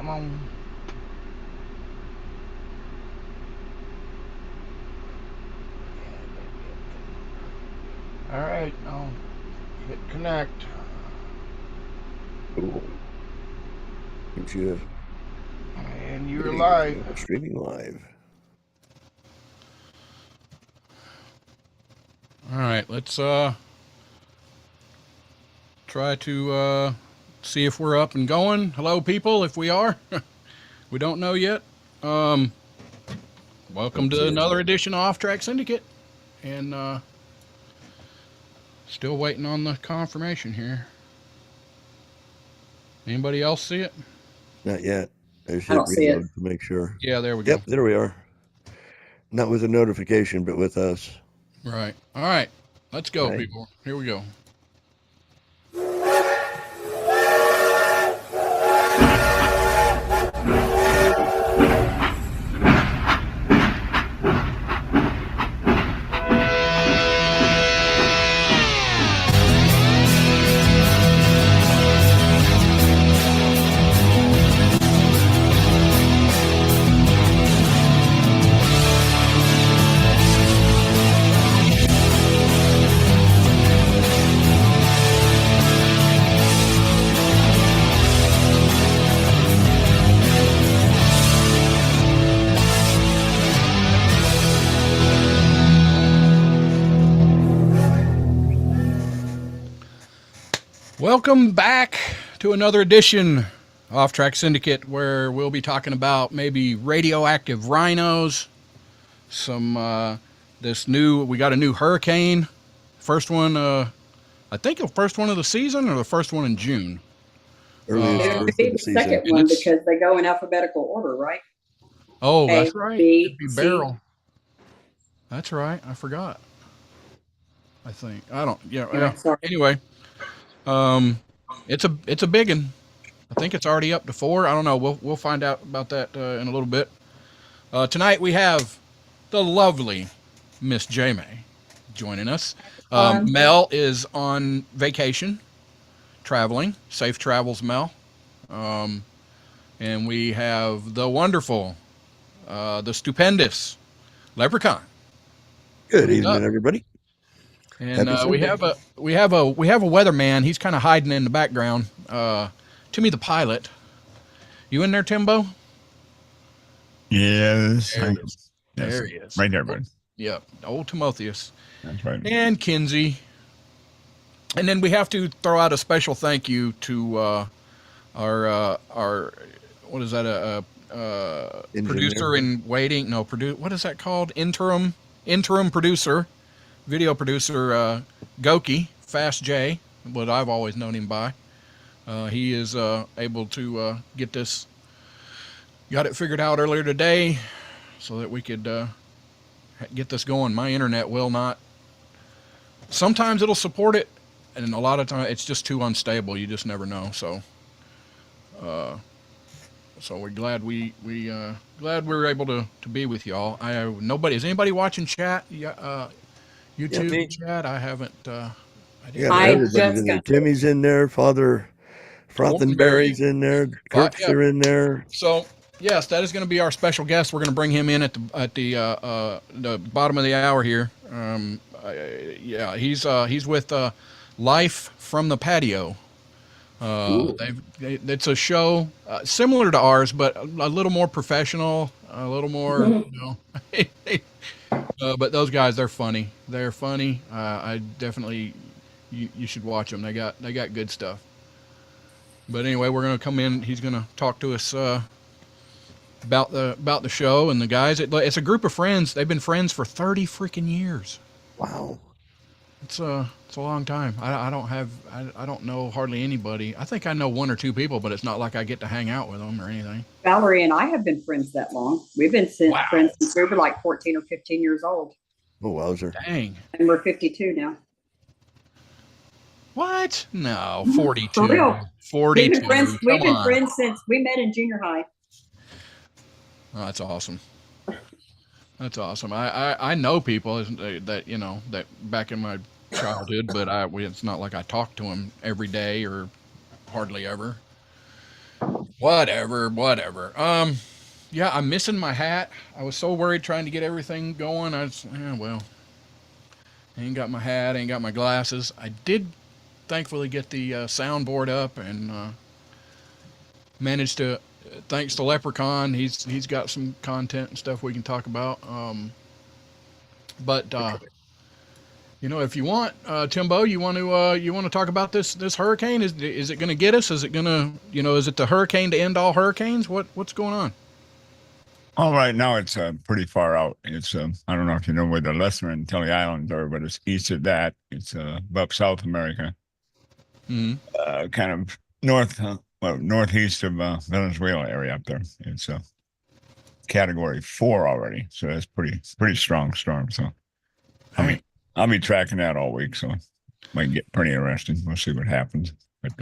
Come on. All right, I'll hit connect. Cool. Gives you And you're live. streaming live. All right, let's try to see if we're up and going. Hello, people. If we are, we don't know yet. Welcome to another edition of OffTrack Syndicate, and still waiting on the confirmation here. Anybody else see it? Not yet. I just I hit don't see it. reload to make sure. Yeah, there we go. Yep, there we are. Not with a notification, but with us. Right. All right. Let's go, Right. people. Here we go. Welcome back to another edition of OffTrack Syndicate, where we'll be talking about maybe radioactive rhinos, some we got a new hurricane, first one, I think the first one of the season or the first one in June. It would be the second one because they go in alphabetical order, right? Oh, A, that's right. B, It'd be C. Beryl. That's right. I forgot. I think I don't. Yeah. Sorry. Anyway, it's a big one. I think it's already up to 4. I don't know. We'll find out about that in a little bit. Tonight we have the lovely Miss J-May joining us. Mel is on vacation, traveling. Safe travels, Mel. And we have the wonderful, the stupendous Leprechaun. Good evening, everybody. And we have a weatherman. He's kind of hiding in the background. Timmy the pilot. You in there, Timbo? Yes. There he is. Right there, bud. Yep. Old Timotheus. That's right. And Kinsey. And then we have to throw out a special thank you to our what is that? Producer in waiting. No, what is that called? Interim producer, video producer, Goki, Fast J, what I've always known him by. He is able to get this, got it figured out earlier today so that we could get this going. My internet will not. Sometimes it'll support it, and a lot of times it's just too unstable. You just never know. So we're glad we were able to be with y'all. Is anybody watching chat? YouTube chat? I haven't. Everybody's in there. Timmy's in there. Father Frothenberry's in there. Kirks are in there. So yes, that is going to be our special guest. We're going to bring him in at the bottom of the hour here. He's with Life from the Patio. It's a show similar to ours, but a little more professional, a little more, but those guys, they're funny. They're funny. I definitely, you should watch them. They got good stuff. But anyway, we're gonna come in. He's gonna talk to us about the show and the guys. It's a group of friends. They've been friends for 30 freaking years. Wow. It's a long time. I don't know hardly anybody. I think I know 1 or 2 people, but it's not like I get to hang out with them or anything. Valerie and I have been friends that long. We've been friends since we were like 14 or 15 years old. Oh, wowzer. Dang. And we're 52 now. What? No, 42. For real. 42. We've been friends since we met in junior high. Oh, that's awesome. That's awesome. I know people that back in my childhood, but it's not like I talk to them every day or hardly ever. Whatever. Yeah, I'm missing my hat. I was so worried trying to get everything going. Well, I ain't got my hat, ain't got my glasses. I did thankfully get the soundboard up and managed to. Thanks to Leprechaun, he's got some content and stuff we can talk about. But if you want, Timbo, you want to talk about this hurricane? Is it going to get us? Is it going to is it the hurricane to end all hurricanes? What's going on? All right, now it's pretty far out. It's I don't know if you know where the Lesser Antilles Islands are, but it's east of that. It's above South America, kind of northeast of Venezuela area up there. It's Category 4 already, so that's pretty strong storm. So, I mean, I'll be tracking that all week, so might get pretty interesting. We'll see what happens. But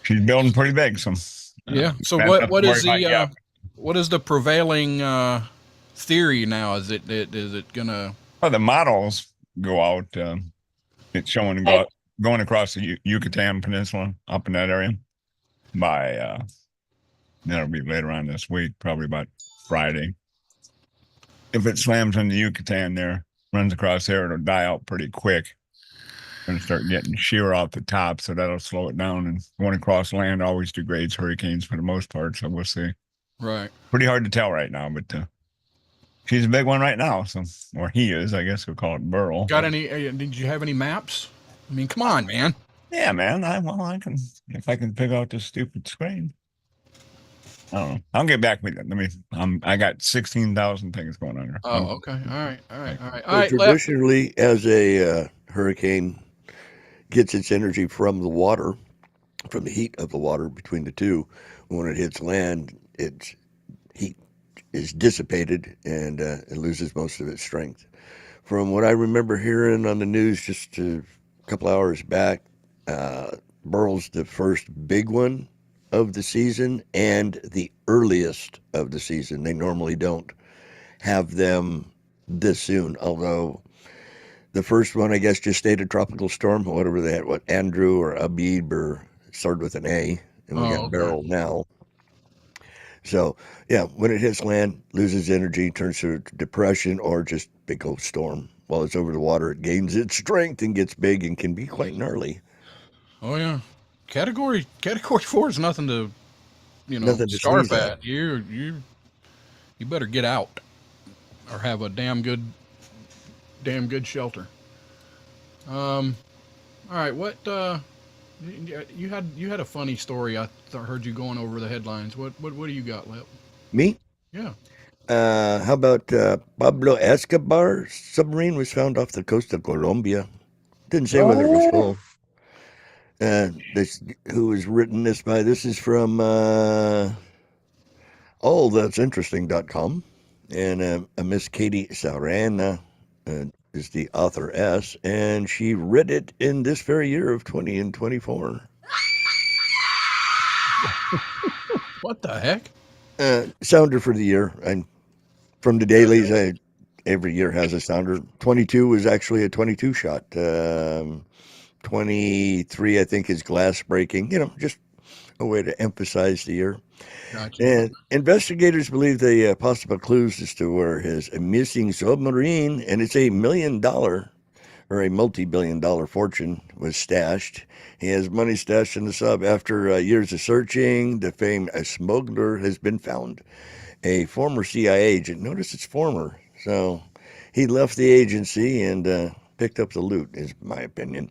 she's building pretty big, so yeah. So what is the prevailing theory now? Is it gonna? Well, the models go out. It's showing going across the Yucatan Peninsula up in that area by that'll be later on this week, probably about Friday. If it slams into Yucatan there, runs across there, it'll die out pretty quick. Going to start getting shear off the top, so that'll slow it down. And going across land always degrades hurricanes for the most part, so we'll see. Right. Pretty hard to tell right now, but she's a big one right now. So, or he is, I guess we'll call it Burl. Got any? Did you have any maps? I mean, come on, man. Yeah, man. I can if I can pick out this stupid screen. I don't know. I'll get back with you. I got 16,000 things going on here. Oh, okay. All right. Traditionally, as a hurricane gets its energy from the water, from the heat of the water between the two, when it hits land, its heat is dissipated and it loses most of its strength. From what I remember hearing on the news just a couple hours back, Burl's the first big one of the season and the earliest of the season. They normally don't have them this soon, although the first one, I guess, just stayed a tropical storm, whatever they had, Andrew or Abib, or started with an A, and we got Beryl now. So, yeah, when it hits land, loses energy, turns to depression or just big old storm. While it's over the water, it gains its strength and gets big and can be quite gnarly. Oh, yeah. Category 4 is nothing to, starve at. You better get out or have a damn good shelter. All right. What, you had a funny story. I heard you going over the headlines. What do you got, Lep? Me? Yeah. How about Pablo Escobar's submarine was found off the coast of Colombia? Didn't say whether it was full. Who was written this by? This is from allthat'sinteresting.com, and a Miss Katie Sarana is the authoress, and she read it in this very year of 2024. What the heck? Sounder for the year. And from the dailies, every year has a sounder. 22 was actually a 22 shot. 23, I think, is glass breaking. Just a way to emphasize the year. Gotcha. And investigators believe the possible clues as to where his missing submarine, and it's $1 million or a multi-billion-dollar fortune, was stashed. He has money stashed in the sub. After years of searching, the famed smuggler has been found. A former CIA agent. Notice it's former. So he left the agency and picked up the loot, is my opinion.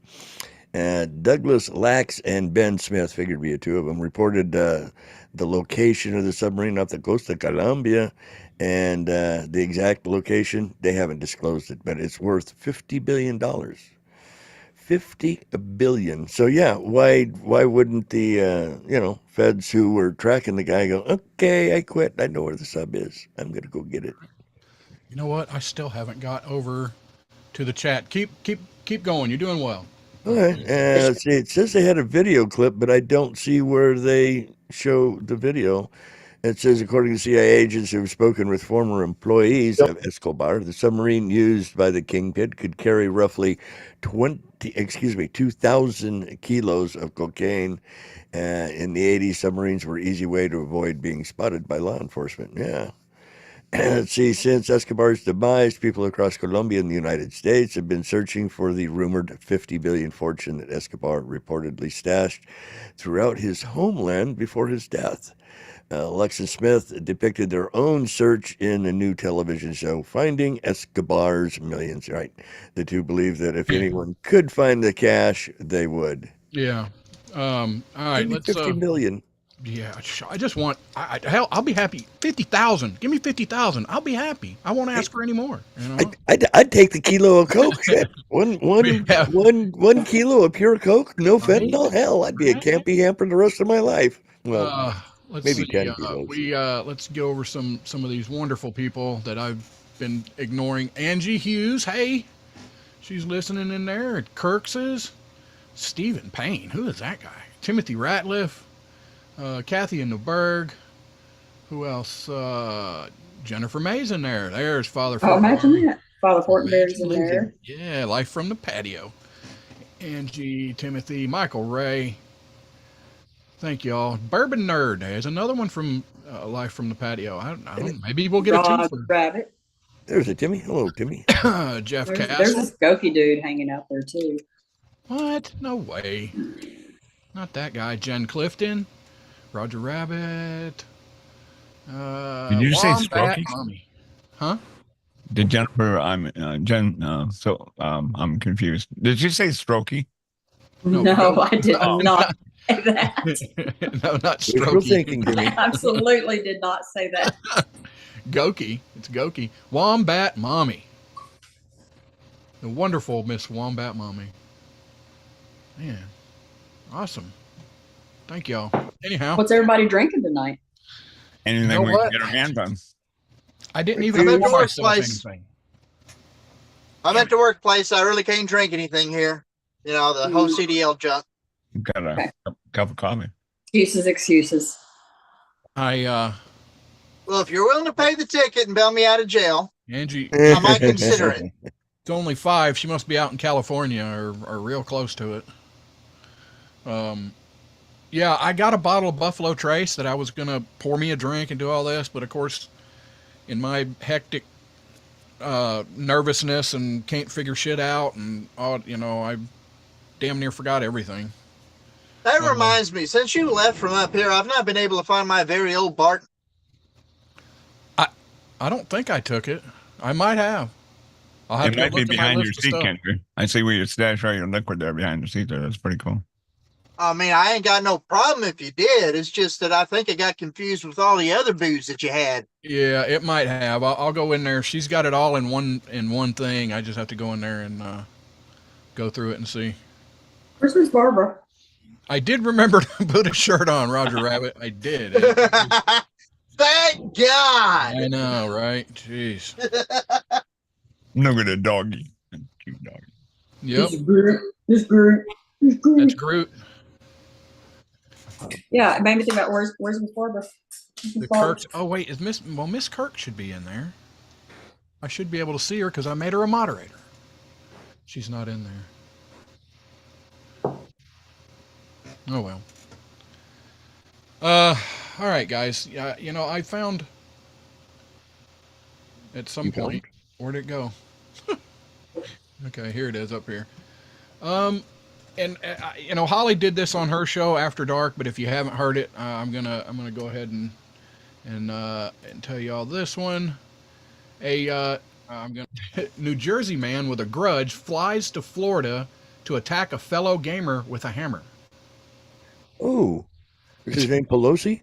Douglas Lax and Ben Smith, figured to be two of them, reported the location of the submarine off the coast of Colombia, and the exact location, they haven't disclosed it, but it's worth $50 billion. $50 billion. So yeah, why wouldn't the feds who were tracking the guy go, okay, I quit. I know where the sub is. I'm gonna go get it. You know what? I still haven't got over to the chat. Keep going. You're doing well. All right. See, it says they had a video clip, but I don't see where they show the video. It says, according to CIA agents who have spoken with former employees of Escobar, the submarine used by the kingpin could carry roughly 2,000 kilos of cocaine. In the 80s, submarines were an easy way to avoid being spotted by law enforcement. Yeah. Let's see, since Escobar's demise, people across Colombia and the United States have been searching for the rumored 50 billion fortune that Escobar reportedly stashed throughout his homeland before his death. Lex and Smith depicted their own search in a new television show, Finding Escobar's Millions, right? The two believe that if anyone could find the cash, they would. Yeah. All right, let's 50 million. Yeah, I just want. Hell, I'll be happy. 50,000. Give me 50,000. I'll be happy. I won't ask for any more. You know? I'd take the kilo of coke. Shit. One kilo of pure coke, no fentanyl. Hell, I'd be a campy hamper the rest of my life. Well, maybe 10 kilos. Let's go over some of these wonderful people that I've been ignoring. Angie Hughes, hey, she's listening in there. Kirks's, Stephen Payne, who is that guy? Timothy Ratliff. Kathy in Newburgh. Who else? Jennifer May's in there. There's Father Fortenberry. Oh, imagine that. Father Fortenberry's in there. Yeah, Life from the Patio. Angie, Timothy, Michael Ray. Thank y'all. Bourbon Nerd. There's another one from Life from the Patio. I don't. Maybe we'll get a two. Rabbit. There's a Timmy. Hello, Timmy. Jeff Castle. There's this Goki dude hanging out there too. What? No way. Not that guy. Jen Clifton. Roger Rabbit. Did you say Strokey? Huh? Did Jennifer? I'm confused. Did you say Strokey? No, I did not say that. No, not Strokey. Thinking, I absolutely did not say that. Goki. It's Goki. Wombat Mommy. The wonderful Miss Wombat Mommy. Man, awesome. Thank y'all. Anyhow. What's everybody drinking tonight? Anything we can get our hands on. I didn't even pour myself anything. I'm at the workplace. I really can't drink anything here. You know, the whole CDL junk. You've got a cup of coffee. Excuses. Well, if you're willing to pay the ticket and bail me out of jail, Angie, I might consider it. It's only 5. She must be out in California or real close to it. Yeah, I got a bottle of Buffalo Trace that I was going to pour me a drink and do all this, but of course, in my hectic nervousness and can't figure shit out and all, I damn near forgot everything. That reminds me, since you left from up here, I've not been able to find my very old Barton. I don't think I took it. I might have. I'll have it might be behind your seat, Kendra. I see where you stash all your liquid there behind the seat there. That's pretty cool. I mean, I ain't got no problem if you did. It's just that I think I got confused with all the other booze that you had. Yeah, it might have. I'll go in there. She's got it all in one thing. I just have to go in there and go through it and see. Where's Miss Barbara? I did remember to put a shirt on, Roger Rabbit. I did. Thank God. I know, right? Jeez. Look at the doggy. Cute doggy. Yep. This Groot. That's Groot. Yeah, it made me think about where's Miss Barbara? The Kirks. Oh wait, Miss Kirk should be in there. I should be able to see her because I made her a moderator. She's not in there. Oh well. All right, guys. I found at some point. Where'd it go? Okay, here it is up here. And Holly did this on her show After Dark, but if you haven't heard it, I'm gonna go ahead and tell you all this one. New Jersey man with a grudge flies to Florida to attack a fellow gamer with a hammer. Oh, is his name Pelosi?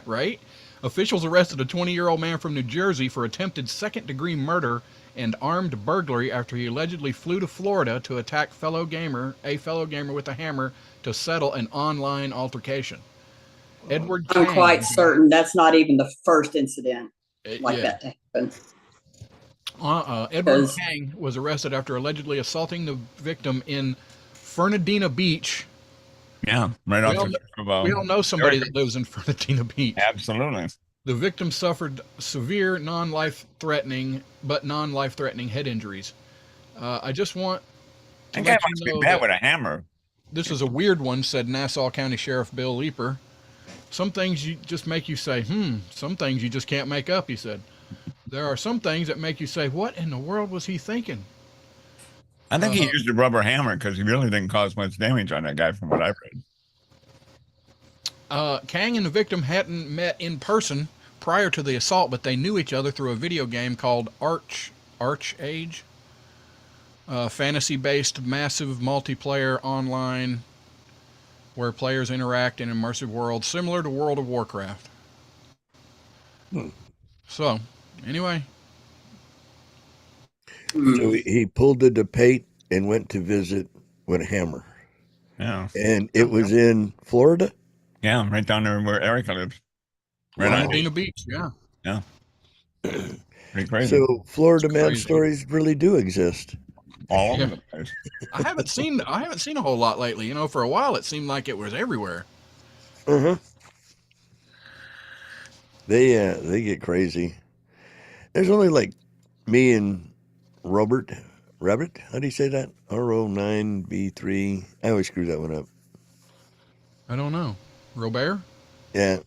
Right? Officials arrested a 20-year-old man from New Jersey for attempted second-degree murder and armed burglary after he allegedly flew to Florida to attack a fellow gamer with a hammer to settle an online altercation. Edward I'm Kang, quite certain that's not even the first incident that to happen. Edward Kang was arrested after allegedly assaulting the victim in Fernandina Beach Yeah, right We off all, the tip of, we all know somebody that lives in Fernandina Beach. Absolutely. The victim suffered severe non-life-threatening head injuries. I just want to That guy let you must be know bad that with a hammer. this is a weird one, said Nassau County Sheriff Bill Leeper. Some things you just make you say, some things you just can't make up, he said. There are some things that make you say, what in the world was he thinking? I think he used a rubber hammer because he really didn't cause much damage on that guy from what I've read. Kang and the victim hadn't met in person prior to the assault, but they knew each other through a video game called Arch Age. Fantasy-based, massive multiplayer online where players interact in immersive worlds similar to World of Warcraft. So, anyway. So he pulled the debate and went to visit with a hammer. Yeah. And it was in Florida? Yeah, right down there where Erica lives. Right on Dina Beach, yeah. Yeah. Pretty crazy. So Florida man stories really do exist. All over the place. I haven't seen a whole lot lately. You know, for a while it seemed like it was everywhere. They get crazy. There's only like me and Rabbit. How do you say that? RO9B3. I always screw that one up. I don't know. Robert? Yeah.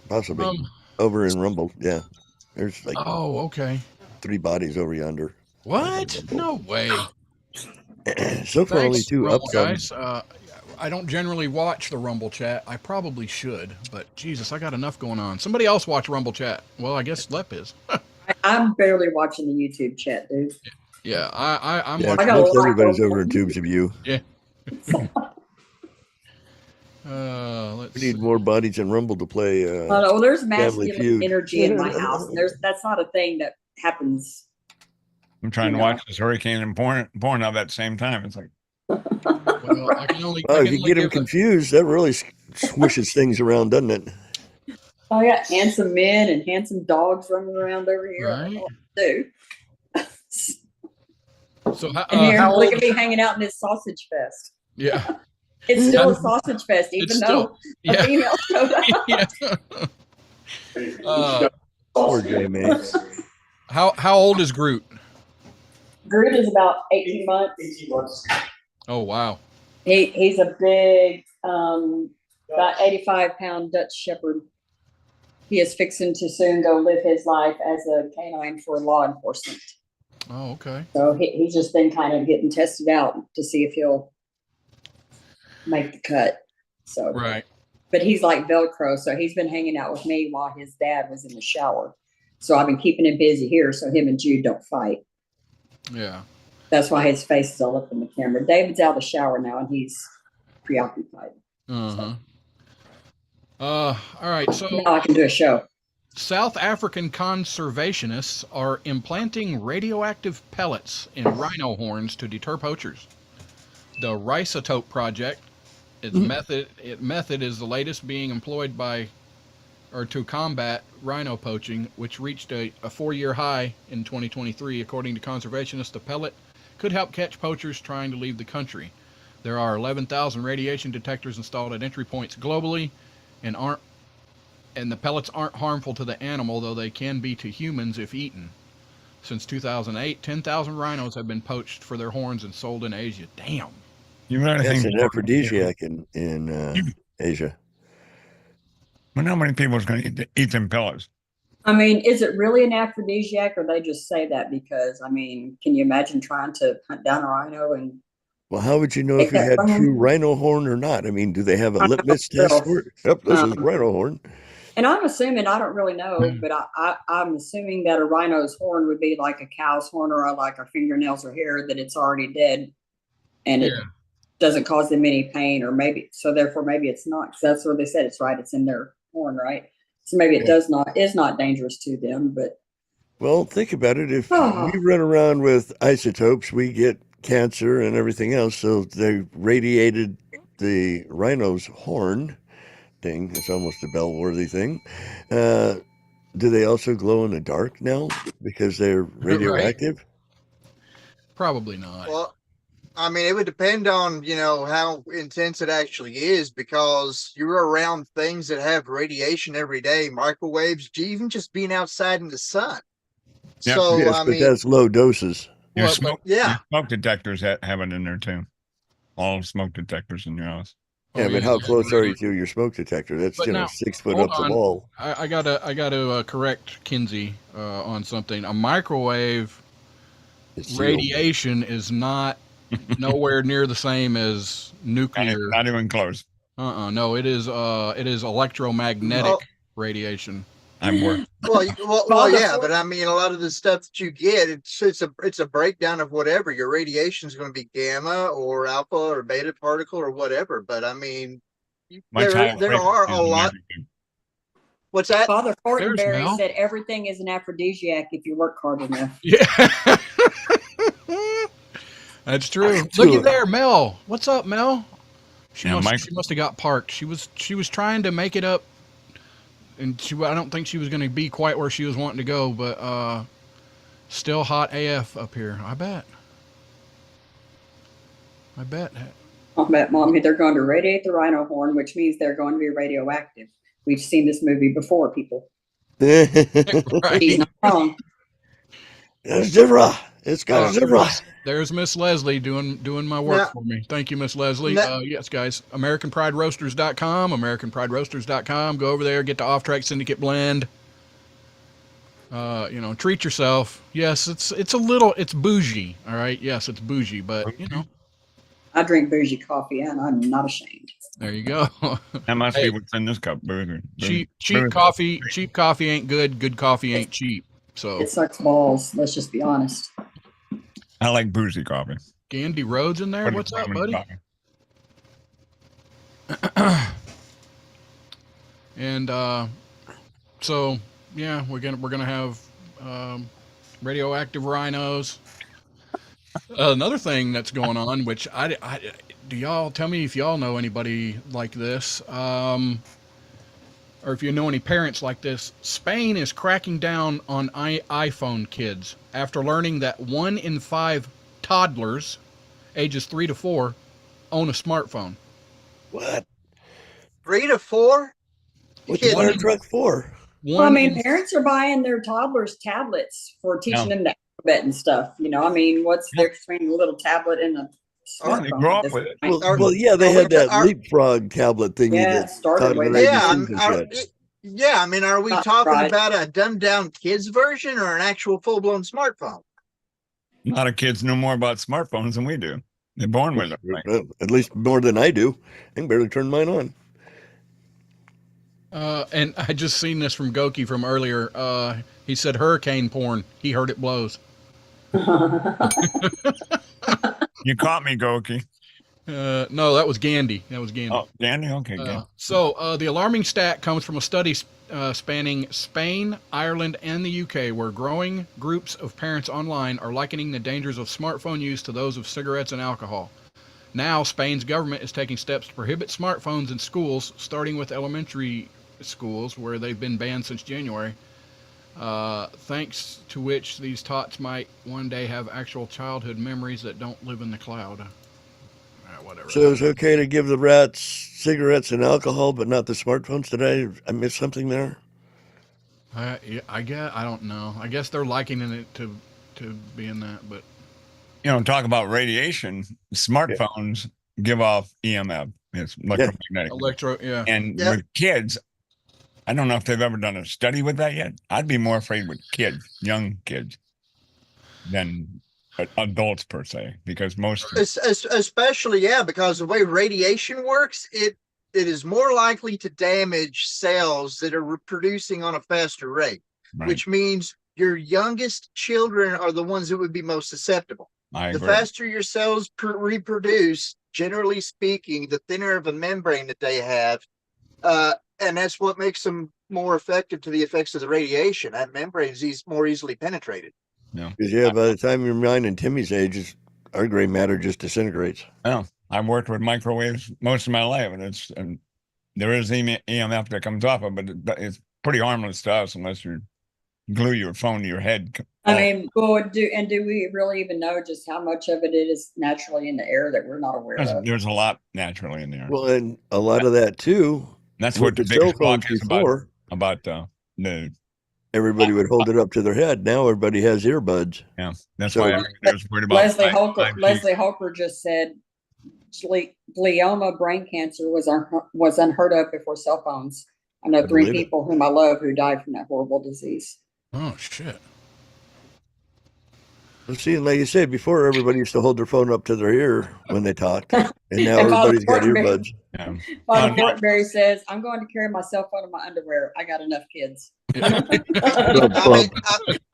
Possibly. Over in Rumble, yeah. There's like okay. 3 bodies over yonder. What? No way. So far, only 2 Rumble up. Guys. I don't generally watch the Rumble chat. I probably should, but Jesus, I got enough going on. Somebody else watch Rumble chat. Well, I guess Lep is. I'm barely watching the YouTube chat, dude. Yeah, I'm Yeah, watching. most everybody's over in Tubes of You. Yeah. Let's We need see. more bodies in Rumble to play. Well, there's Family masculine Feud. energy in my house. That's not a thing that happens. I'm trying to watch this hurricane and porn at that same time. It's like, well, I can only. If you get them confused, that really swishes things around, doesn't it? I got handsome men and handsome dogs running around over here. Right. I don't know what to do. So and here, how look old? at me hanging out in this sausage fest. Yeah. It's still a sausage fest, even though a female showed up. Poor Jamie. How old is Groot? Groot is about 18 months. 18 months. Oh wow. He's a big, about 85-pound Dutch Shepherd. He is fixing to soon go live his life as a canine for law enforcement. Oh, okay. So he's just been kind of getting tested out to see if he'll make the cut. So right. But he's like Velcro, so he's been hanging out with me while his dad was in the shower. So I've been keeping him busy here so him and Jude don't fight. Yeah. That's why his face is all up in the camera. David's out of the shower now and he's preoccupied. Uh-huh. All right, so now I can do a show. South African conservationists are implanting radioactive pellets in rhino horns to deter poachers. The Rhizotope project, its method is the latest being employed to combat rhino poaching, which reached a 4-year high in 2023. According to conservationists, the pellet could help catch poachers trying to leave the country. There are 11,000 radiation detectors installed at entry points globally, and the pellets aren't harmful to the animal, though they can be to humans if eaten. Since 2008, 10,000 rhinos have been poached for their horns and sold in Asia. Damn. You really That's think an aphrodisiac in Asia. Well, how many people is going to eat them pellets? I mean, is it really an aphrodisiac or they just say that because, I mean, can you imagine trying to hunt down a rhino and well, how would you know if you had true rhino horn or not? I mean, do they have a litmus test for it? Yep, this is rhino horn. And I'm assuming, I don't really know, but I'm assuming that a rhino's horn would be like a cow's horn or like our fingernails or hair, that it's already dead and it doesn't cause them any pain, or maybe, so therefore maybe it's not, because that's what they said, it's right, it's in their horn, right? So maybe it is not dangerous to them, but. Well, think about it. If we run around with isotopes, we get cancer and everything else. So they radiated the rhino's horn thing. It's almost a bell-worthy thing. Do they also glow in the dark now because they're radioactive? Right. Probably not. Well, I mean, it would depend on, how intense it actually is, because you're around things that have radiation every day, microwaves, even just being outside in the sun. Yep. So, Yes, I but mean, that's low doses. Your Well, smoke, yeah. your smoke detectors have it in there too. All smoke detectors in your house. Yeah, but how close are you to your smoke detector? That's, But now, 6 foot hold up the on. wall. I gotta correct Kinsey on something. A microwave It's sealed. radiation is not nowhere near the same as nuclear. Not even close. No, it is electromagnetic radiation. I'm working. Well, yeah, but I mean, a lot of the stuff that you get, it's a breakdown of whatever. Your radiation is going to be gamma or alpha or beta particle or whatever. But I mean, there are a lot. What's that? Father There's Fortenberry Mel. said everything is an aphrodisiac if you work hard enough. Yeah. That's true. Looky there, Mel. What's up, Mel? She must have got parked. She was trying to make it up, and I don't think she was going to be quite where she was wanting to go, but still hot AF up here. I bet. I bet, Mommy, they're going to radiate the rhino horn, which means they're going to be radioactive. We've seen this movie before, people. Right. She's not wrong. It's got zebra. There's Miss Leslie doing my work for me. Thank you, Miss Leslie. Yes, guys. AmericanPrideRoasters.com. AmericanPrideRoasters.com. Go over there, get the OffTrack Syndicate blend. Treat yourself. Yes, it's bougie. All right. Yes, it's bougie, but I drink bougie coffee, and I'm not ashamed. There you go. That must be what's in this cup. Cheap coffee. Cheap coffee ain't good. Good coffee ain't cheap. So it sucks balls. Let's just be honest. I like boozy coffee. Gandhi Rhodes in there. What's up, buddy? And so yeah, we're gonna have radioactive rhinos. Another thing that's going on, which do y'all tell me if y'all know anybody like this, or if you know any parents like this. Spain is cracking down on iPhone kids after learning that 1 in 5 toddlers, ages 3 to 4, own a smartphone. What? 3 to 4? What's the fire truck for? Parents are buying their toddlers tablets for teaching them the alphabet and stuff. What's the difference between a little tablet and a smartphone? They grow up with it. Well, yeah, they had that leapfrog tablet thingy. Yeah, started with I mean, are we talking about a dumbed down kids version or an actual full blown smartphone? A lot of kids know more about smartphones than we do. They're born with them. Right? At least more than I do. I can barely turn mine on. And I just seen this from Goki from earlier. He said hurricane porn. He heard it blows. You caught me, Goki. No, that was Gandhi. Oh, Gandhi? Okay, good. So the alarming stat comes from a study spanning Spain, Ireland, and the UK, where growing groups of parents online are likening the dangers of smartphone use to those of cigarettes and alcohol. Now, Spain's government is taking steps to prohibit smartphones in schools, starting with elementary schools, where they've been banned since January. Thanks to which these tots might one day have actual childhood memories that don't live in the cloud. Whatever. So it's okay to give the rats cigarettes and alcohol, but not the smartphones? Did I miss something there? I guess I don't know. I guess they're likening it to being that, but talk about radiation. Smartphones give off EMF. It's electromagnetic. And with kids, I don't know if they've ever done a study with that yet. I'd be more afraid with kids, young kids, than adults per se, because especially because the way radiation works, it is more likely to damage cells that are reproducing on a faster rate, which means your youngest children are the ones that would be most susceptible. The faster your cells reproduce, generally speaking, the thinner of a membrane that they have, and that's what makes them more effective to the effects of the radiation. That membrane is more easily penetrated. Because by the time you're mine and Timmy's age, our gray matter just disintegrates. Oh, I've worked with microwaves most of my life, and there is EMF that comes off of it, but it's pretty harmless to us unless you glue your phone to your head I mean, well, do we really even know just how much of it is naturally in the air that we're not aware of? There's a lot naturally in there. Well, and a lot of that too. That's what the cell biggest phones talk is before. About the Everybody would hold it up to their head. Now everybody has earbuds. Yeah, that's why everybody was worried about Leslie Holker just said glioma brain cancer was unheard of before cell phones. I know 3 people whom I love who died from that horrible disease. Oh shit. Let's see, like you said before, everybody used to hold their phone up to their ear when they talked, and now everybody's got earbuds. Father Fortenberry says, "I'm going to carry my cell phone in my underwear. I got enough kids." I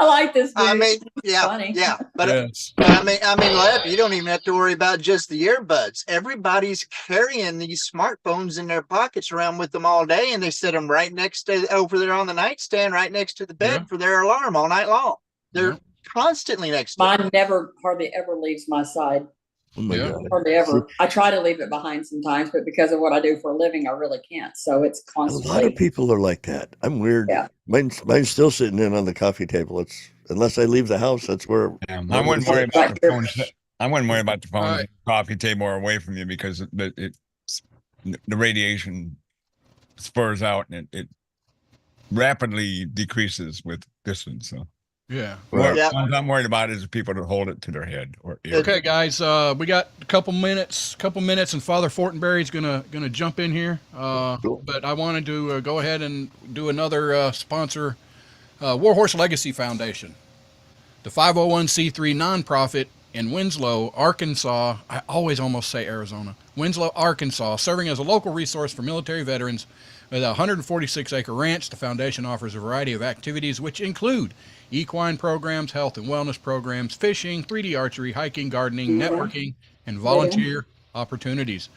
like this. Dude. I mean, yeah, but yes. I mean, Lev, you don't even have to worry about just the earbuds. Everybody's carrying these smartphones in their pockets around with them all day, and they set them right next to over there on the nightstand, right next to the bed for their alarm all night long. They're constantly next to mine. Never, hardly ever leaves my side. Oh my God. Hardly ever. I try to leave it behind sometimes, but because of what I do for a living, I really can't. So it's constantly. A lot of people are like that. I'm weird. Yeah. Mine's still sitting in on the coffee table. It's unless I leave the house, that's where. I wouldn't worry about the phones. I wouldn't worry about the phone, coffee table, or away from you because the radiation spurs out and it rapidly decreases with distance. So. Yeah. What I'm worried about is the people that hold it to their head or ear. Okay, guys, we got a couple minutes, and Father Fortenberry's gonna jump in here. Cool. But I wanted to go ahead and do another sponsor, Warhorse Legacy Foundation, the 501c3 nonprofit in Winslow, Arkansas. I always almost say Arizona. Winslow, Arkansas, serving as a local resource for military veterans. With a 146-acre ranch, the foundation offers a variety of activities which include equine programs, health and wellness programs, fishing, 3D archery, hiking, gardening, networking, and volunteer opportunities.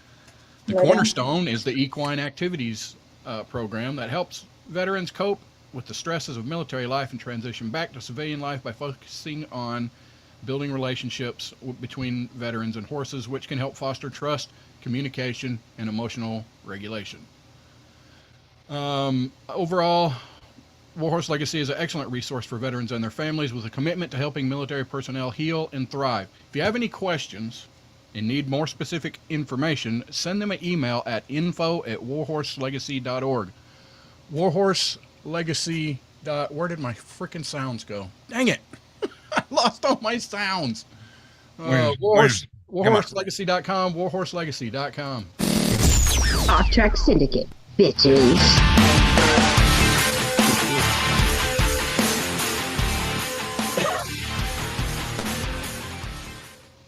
The cornerstone is the equine activities program that helps veterans cope with the stresses of military life and transition back to civilian life by focusing on building relationships between veterans and horses, which can help foster trust, communication, and emotional regulation. Overall, Warhorse Legacy is an excellent resource for veterans and their families with a commitment to helping military personnel heal and thrive. If you have any questions and need more specific information, send them an email at info@warhorselegacy.org. Warhorselegacy. Where did my freaking sounds go? Dang it. I lost all my sounds. Warhorselegacy.com, warhorselegacy.com. OffTrack Syndicate. Bitches.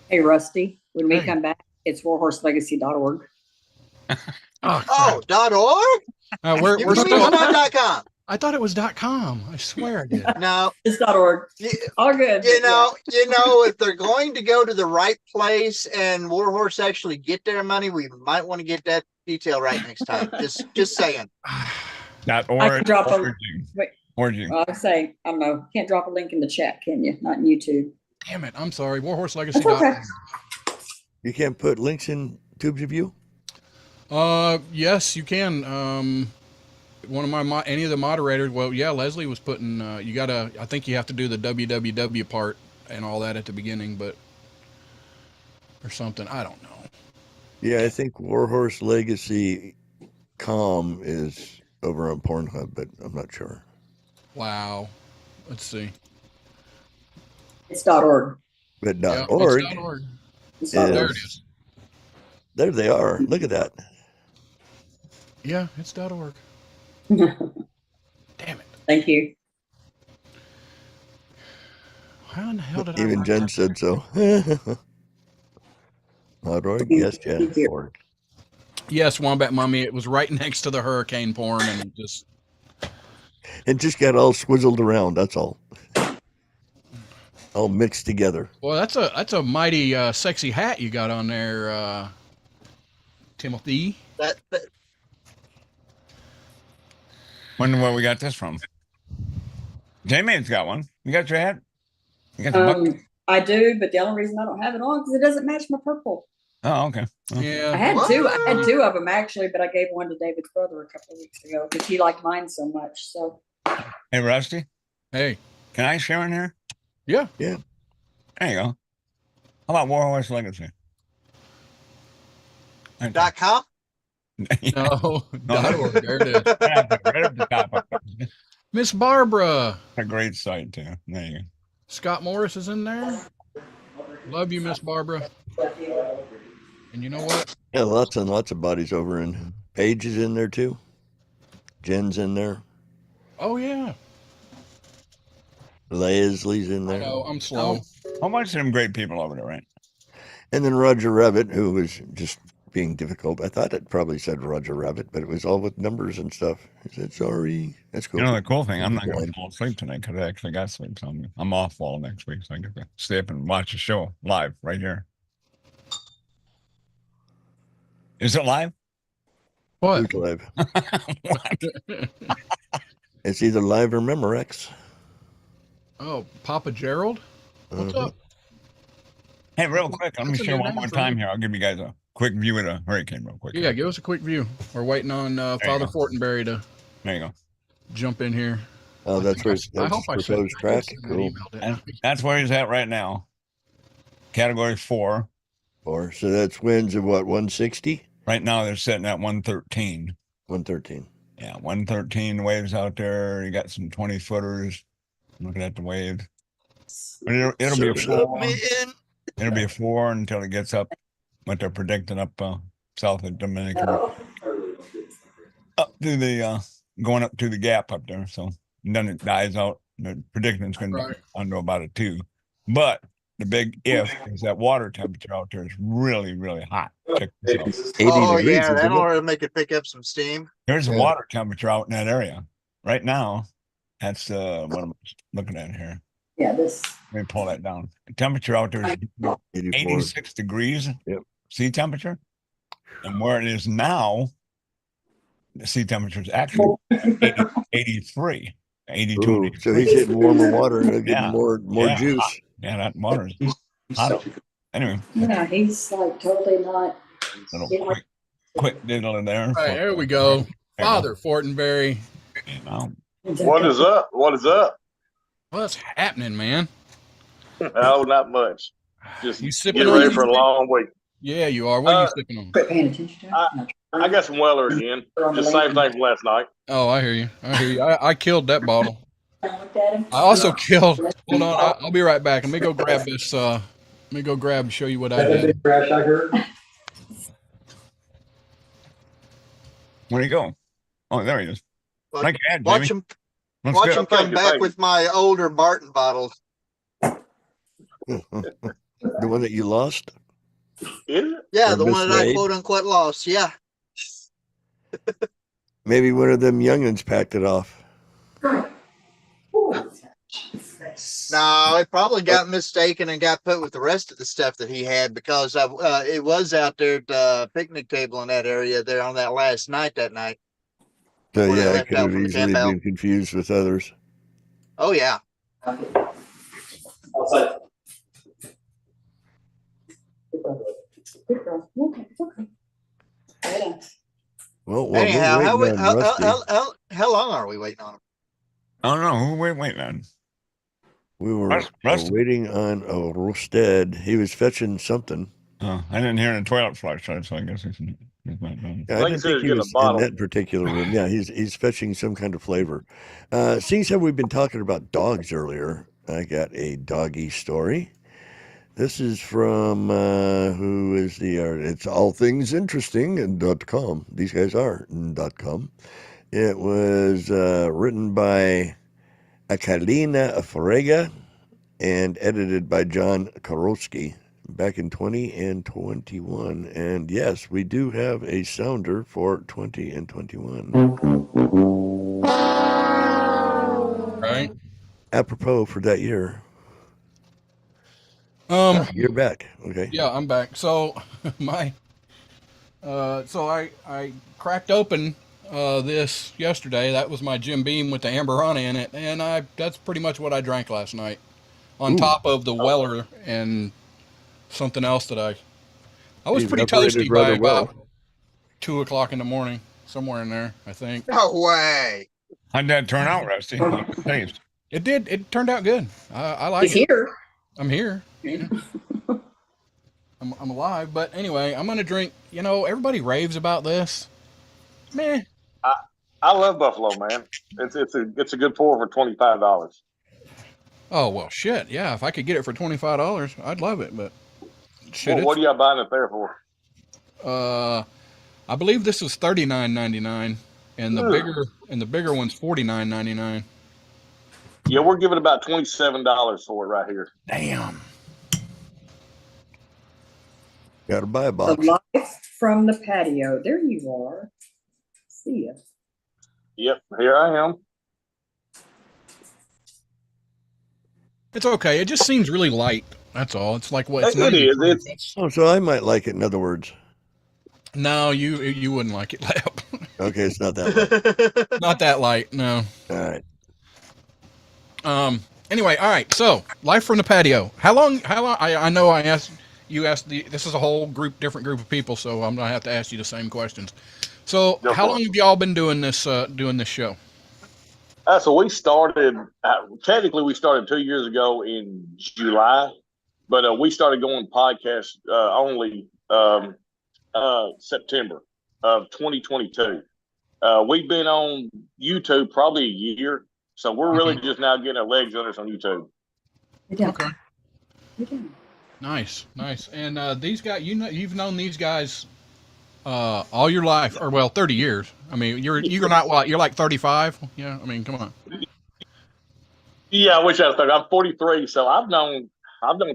Hey, Rusty, when we come back, it's warhorselegacy.org. .org? We're still .com. I thought it was .com. I swear I did. No, it's .org. All good. You know, if they're going to go to the right place and Warhorse actually get their money, we might want to get that detail right next time. Just saying. .org. I can drop Origin. I'm saying, I don't know. Can't drop a link in the chat, can you? Not in YouTube. Damn it. I'm sorry. Warhorselegacy. Okay. You can't put links in Tubes of You? Yes, you can. One of any of the moderators, Leslie was putting, I think you have to do the www part and all that at the beginning, or something. I don't know. Yeah, I think warhorselegacy.com is over on Pornhub, but I'm not sure. Wow. Let's see. It's .org. But yeah, .org. It's .org. There it is. There they are. Look at that. Yeah, it's .org. Damn it. Thank you. How in the hell did Even Jen said so. .org? Yes, Jen. .org. Yes, Wombat Mommy. It was right next to the hurricane porn and just... It just got all swizzled around, that's all. All mixed together. Well, that's a mighty sexy hat you got on there, Timothy. Wonder where we got this from. J-Man's got one. You got your hat? You got I do, but the only reason I don't have it on is it doesn't match my purple. Oh, okay. Yeah. I had two of them actually, but I gave one to David's brother a couple of weeks ago because he liked mine so much. So. Hey, Rusty. Hey. Can I share in here? Yeah. Yeah. There you go. How about Warhorse Legacy? .com? No, .org. There it is. Right up the top. Miss Barbara. A great site too. There you go. Scott Morris is in there. Love you, Miss Barbara. And you know what? Yeah, lots and lots of bodies over in. Paige is in there too. Jen's in there. Oh yeah. Leslie's in I there. know. I'm slow. Whole bunch of them great people over there, right? And then Roger Rabbit, who was just being difficult. I thought it probably said Roger Rabbit, but it was all with numbers and stuff. He said, sorry. That's cool. You know, the cool thing, I'm not going to fall asleep tonight because I actually got sleep. So I'm off all next week. So I get to stay up and watch the show live right here. Is it live? What? Who's live? It's either live or Memorex. Oh, Papa Gerald? What's up? Hey, real quick, let me That's a share new one name more for time me. here. I'll give you guys a quick view of the hurricane real quick. Yeah, give us a quick view. We're waiting on Father go. Fortenberry to There you go. jump in here. Oh, that's where I hope I said proposed track. Cool. That's where he's at right now. Category 4. So that's winds of what, 160? Right now they're sitting at 113. 113. Yeah, 113 waves out there. You got some 20 footers. Looking at the wave. But it'll be a 4. It'll be a 4 until it gets up what they're predicting up south of Dominican. Up to the going up to the gap up there. So then it dies out. They're predicting it's gonna be under about a 2. But the big if is that water temperature out there is really, really hot. Check this out. 80 Oh degrees, yeah, isn't that'll it? make it pick up some steam. There's the water temperature out in that area. Right now, that's what I'm looking at here. Yeah, this. Let me pull that down. The temperature out there is 84. 86 degrees Yep. sea temperature. And where it is now, the sea temperature is actually 83, 82. Ooh, so he's hitting warmer water and getting Yeah. more Yeah. juice. Yeah, that water is hot. Anyway, Yeah, he's like totally not. little quick diddle in there. All right, there we go. There you Father Fortenberry. go. You know, What is up? What is up? What's happening, man? Oh, not much. Just You sipping getting on ready for a anything? long week. Yeah, you are. What are you sipping on? Quit paying attention to it. I got some Weller again. Just same thing from last night. Oh, I hear you. I hear you. I killed that bottle. I looked at him. I also killed. Hold on, I'll be right back. Let me go grab this. Let me go grab and show you what I did. where do you go? Oh, there he is. Watch, Like ahead, watch Jamie. him, Let's watch go. him come Thank you, back thank you. with my older Barton bottles. The one that you lost? Is it? Yeah, Or the one that I mislaid. quote unquote lost. Yeah. Maybe one of them youngins packed it off. No, it probably got mistaken and got put with the rest of the stuff that he had because it was out there at the picnic table in that area there on that last night that night. So Before they yeah, it left could out have from the easily camp out. been confused with others. Oh yeah. Well, while Anyhow, we're waiting on Rusty, how long are we waiting on him? I don't know. Who we waiting on? we were Rusty. waiting on Rosted. He was fetching something. Oh, I didn't hear the toilet flush, so I guess he's not done. Yeah, I Like didn't you said, think he getting a was in bottle. that particular room. Yeah, he's fetching some kind of flavor. Seeing how we've been talking about dogs earlier, I got a doggy story. This is from who is the it's allthingsinteresting.com. These guys are .com. It was written by Akalina Frega and edited by John Karowski back in 20 and 21. And yes, we do have a sounder for 20 and 21. Right. Apropos for that year. You're back. Okay. Yeah, I'm back. So my so I cracked open this yesterday. That was my Jim Beam with the Amberana in it, and that's pretty much what I drank last night. On top of the Weller and something else that I was You've pretty operated toasty by rather well. about 2 o'clock in the morning, somewhere in there, I think. No way. How'd that turn out, Rusty? How'd it taste? It did. It turned out good. I like He's it. here. I'm here. Yeah. I'm alive. But anyway, I'm gonna drink. You know, everybody raves about this. Meh. I love Buffalo, man. It's a good pour for $25. Oh well, shit. Yeah, if I could get it for $25, I'd love it. But shit, What are y'all buying it there for? I believe this is $39.99, and the bigger one's $49.99. Yeah, we're giving about $27 for it right here. Damn. Got to buy a box. The life from the patio. There you are. See ya. Yep, here I am. It's okay. It just seems really light. That's all. It's like what? It's It is. It's So I might like it. In other words, no, you wouldn't like it, Lap. okay, it's not that light. Not that light. No. All right. Anyway, all right. So, life from the patio. How long? I know I asked you. This is a whole different group of people. So I'm gonna have to ask you the same questions. So, how long have y'all been doing this show? So we started. Technically, we started 2 years ago in July, but we started going podcast only September of 2022. We've been on YouTube probably a year, so we're really just now getting our legs under us on YouTube. Okay. Nice. And these guys, you've known these guys all your life, or well, 30 years. I mean, you're not what? You're like 35. Yeah. I mean, come on. Yeah, I wish I was 30. I'm 43, so I've known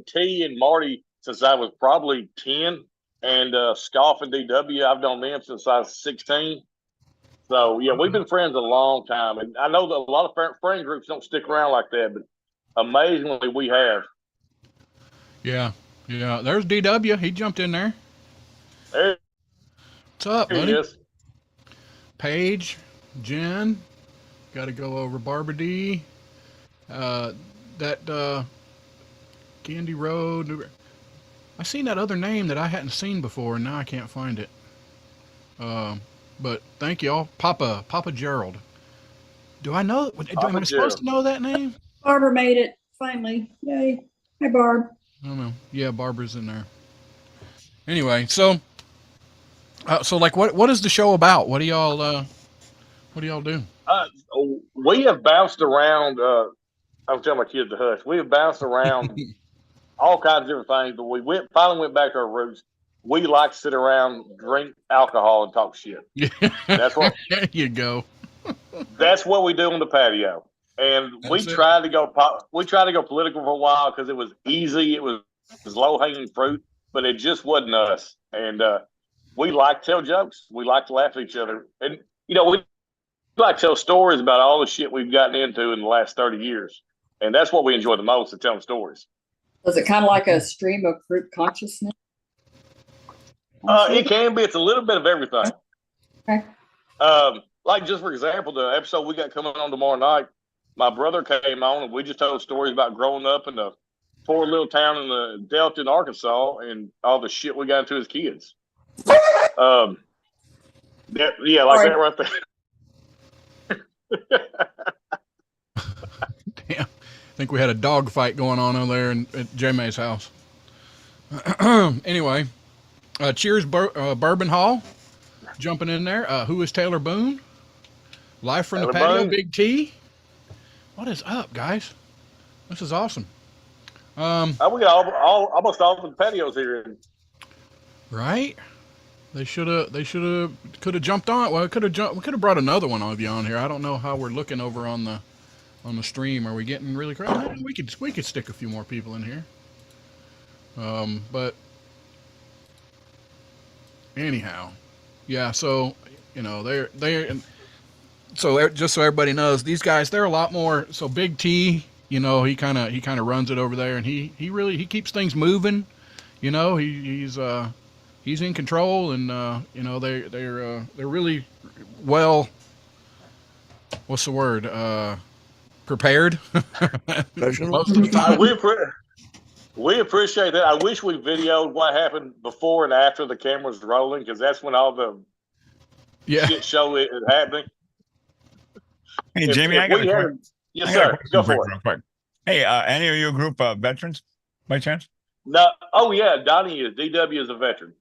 T and Marty since I was probably 10, and Scoff and DW, I've known them since I was 16. So yeah, we've been friends a long time, and I know that a lot of friend groups don't stick around like that, but amazingly we have. Yeah. There's DW. He jumped in there. There What's up, buddy? he is. Paige, Jen, got to go over Barbara D. That Candy Road. I seen that other name that I hadn't seen before, and now I can't find it. But thank y'all, Papa Gerald. Do I know? Am I supposed to know that name? Barbara made it finally. Yay! Hi, Barb. I don't know. Yeah, Barbara's in there. Anyway, so like, what is the show about? What do y'all do? We have bounced around. I'm telling my kids to hush. We have bounced around all kinds of different things, but we finally went back to our roots. We like to sit around, drink alcohol, and talk shit. That's what. There you go. That's what we do on the patio. And we tried to go political for a while because it was easy. It was low hanging fruit, but it just wasn't us. And we like to tell jokes. We like to laugh at each other. And we like to tell stories about all the shit we've gotten into in the last 30 years. And that's what we enjoy the most, is telling stories. Was it kind of like a stream of group consciousness? It can be. It's a little bit of everything. Okay. Like, just for example, the episode we got coming on tomorrow night, my brother came on and we just told stories about growing up in a poor little town in the Delta in Arkansas and all the shit we got into as kids. Yeah, like that right there. Damn. I think we had a dog fight going on over there at J-May's house. Anyway, cheers, Bourbon Hall. Jumping in there. Who is Taylor Boone? Live from the patio, Boone. Big T. What is up, guys? This is awesome. We got almost all the patios here. Right? They could have jumped on. Well, we could have brought another one of you on here. I don't know how we're looking over on the stream. Are we getting really crazy? We could stick a few more people in here. But anyhow, yeah. So so just so everybody knows, these guys, they're a lot more. So Big T, he kind of runs it over there, and he really keeps things moving. He's in control, and they're really well. What's the word? Prepared. Most of the time. We appreciate that. I wish we videoed what happened before and after the cameras rolling, because that's when all the shit show is happening. Hey, Jamie, I got a question. Yes, sir. Go for it. Real quick. Hey, any of you group veterans by chance? No. Oh yeah, Donnie is. DW is a veteran.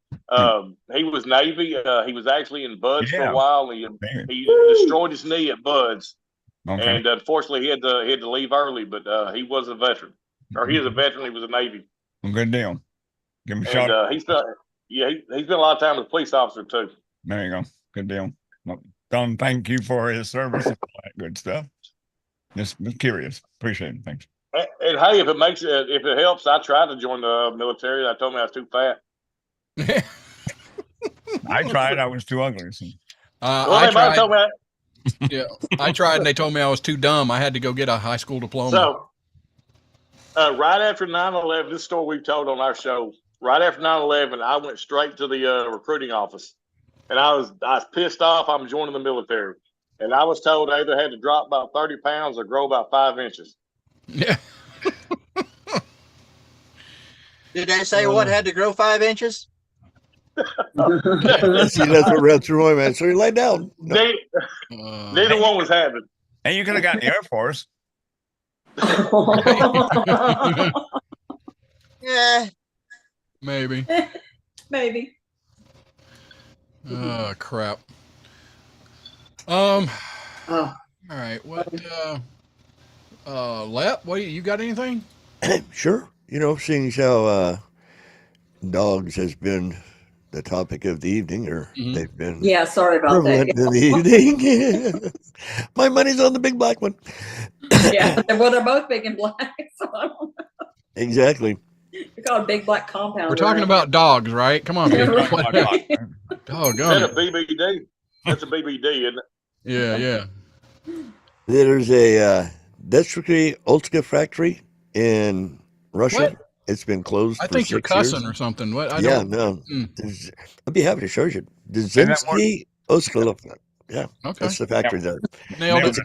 He was Navy. He was actually in Buds for a while. He destroyed his knee at Buds, and unfortunately he had to leave early. But he was a veteran, or he is a veteran. He was a Navy. Well, good deal. Give him a shout. He spent a lot of time as a police officer too. There you go. Good deal. Well, Don, thank you for his service and all that good stuff. Just curious. Appreciate it. Thanks. And hey, if it helps, I tried to join the military. I told me I was too fat. I tried. I was too ugly. So. I tried. Yeah, I tried, and they told me I was too dumb. I had to go get a high school diploma. So, right after 9/11, this story we've told on our show. Right after 9/11, I went straight to the recruiting office, and I was pissed off. I'm joining the military, and I was told I either had to drop about 30 pounds or grow about 5 inches. Yeah. Did they say what had to grow 5 inches? See, that's what ran through my mind. So you lay down. No. Neither one was happening. And you could have got the Air Force. Yeah. Maybe. Maybe. Oh, crap. All right. What, Lep, what, you got anything? Sure. Seeing as how dogs has been the topic of the evening, or they've been sorry about that. in the evening. My money's on the big black one. Yeah, well, they're both big and black. So I don't know. Exactly. We call it big black compound. We're talking about dogs, right? Come on, people. Right. Doggone Is that a BBD? That's a BBD, isn't it? Yeah. There's a Destry Ulska factory in Russia. What? It's been closed. I for think you're 6 cussing years. or something. What? No. I'd be happy to show you. Dzerzhinsky Oskilov. Yeah, Okay. that's the factory there. Nailed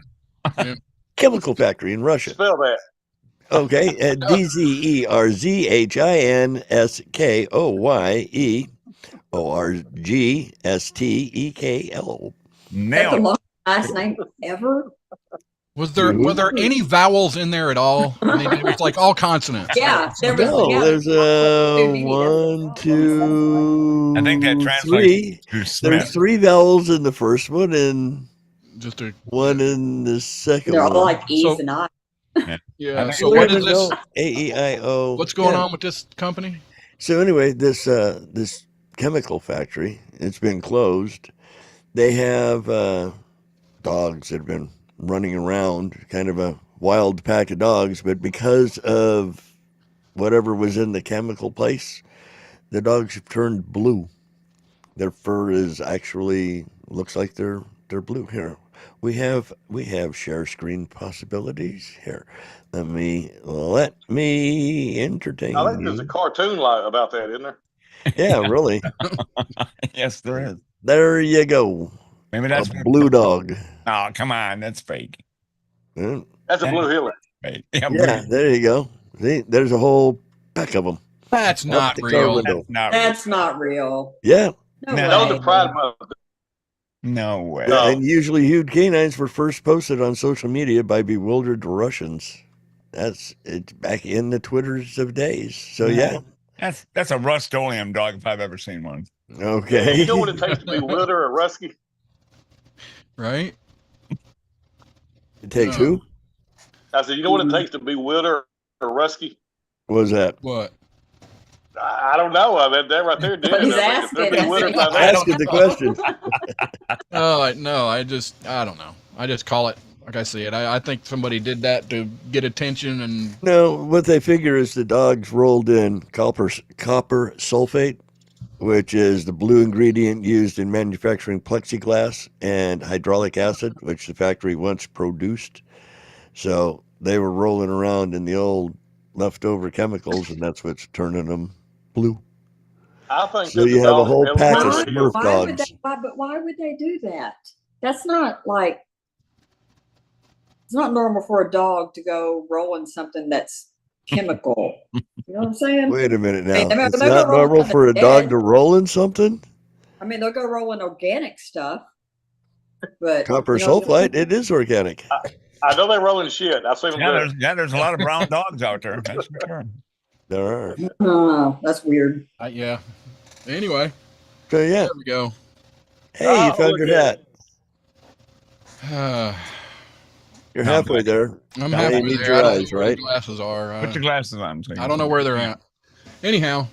it. Chemical factory in Russia. Spell that. Okay, DZERZHINSKOYEORGSTEKL. Nailed the it. longest last name ever. Were there any vowels in there at all? I mean, it was like all consonants. Yeah, there was. No, yeah. there's a 1, 2, I think that translates 3. to Smith. There's 3 vowels in the first one and Just a 1 in the second They're one. all like E's and I's. yeah. So what is this? AEIO. What's going on with this company? So anyway, this chemical factory, it's been closed. They have dogs that have been running around, kind of a wild pack of dogs, but because of whatever was in the chemical place, the dogs have turned blue. Their fur is actually looks like they're blue. Here we have share screen possibilities. Here, let me entertain I think you. there's a cartoon about that, isn't there? Yeah, really. Yes, there is. There you go. Maybe that's a blue dog. Oh, come on, that's fake. That's a blue heeler. Fake. Yeah, there you go. See, there's a whole pack of them. That's not real. That's not real. Yeah. No, the pride month. No way. No. And usually hued canines were first posted on social media by bewildered Russians. It's back in the Twitters of days. So yeah. That's a Rust-Oleum dog if I've ever seen one. Okay. You know what it takes to be Wilder or Rusky? Right? It takes who? I said, you know what it takes to be Wilder or Rusky? What was that? What? I don't know. I mean, that right there did. But he's asking. Asking the question. No, I don't know. I just call it like I see it. I think somebody did that to get attention and. No, what they figure is the dogs rolled in copper sulfate, which is the blue ingredient used in manufacturing plexiglass, and hydraulic acid, which the factory once produced. So they were rolling around in the old leftover chemicals, and that's what's turning them blue. I think so. You have a whole pack of Smurf dogs. But why would they do that? That's not like. It's not normal for a dog to go rolling something that's chemical. You know what I'm saying? Wait a minute now. I mean, it's not normal for a dog to roll in something? I mean, they'll go rolling organic stuff. But copper sulfite, it is organic. I know they're rolling shit. I've seen them. There's a lot of brown dogs out there. That's for sure. There are. Oh, that's weird. Yeah. Anyway. So yeah. There we go. Hey, you found your hat. You're halfway there. I'm halfway you need there. your I don't eyes, know where right? the glasses are. Put your glasses on. I don't know where they're at. Anyhow,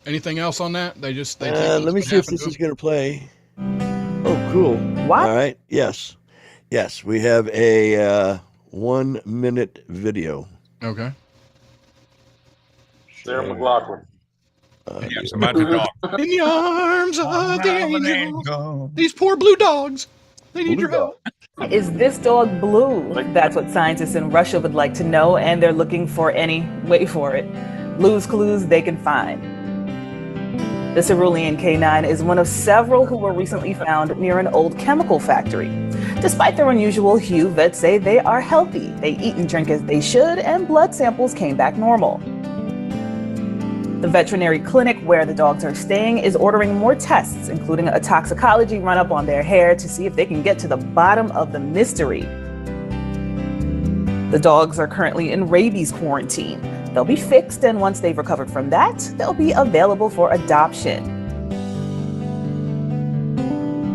anything else on that? They let me see if this is going to play. Oh, cool. What? All right. Yes. We have a 1 minute video. Okay. Sarah McLaughlin. Yes, about the dog. In the arms of the angel. These poor blue dogs. They need your help. Is this dog blue? That's what scientists in Russia would like to know, and they're looking for any, wait for it, blues clues they can find. The cerulean canine is one of several who were recently found near an old chemical factory. Despite their unusual hue, vets say they are healthy. They eat and drink as they should, and blood samples came back normal. The veterinary clinic where the dogs are staying is ordering more tests, including a toxicology run-up on their hair to see if they can get to the bottom of the mystery. The dogs are currently in rabies quarantine. They'll be fixed, and once they've recovered from that, they'll be available for adoption.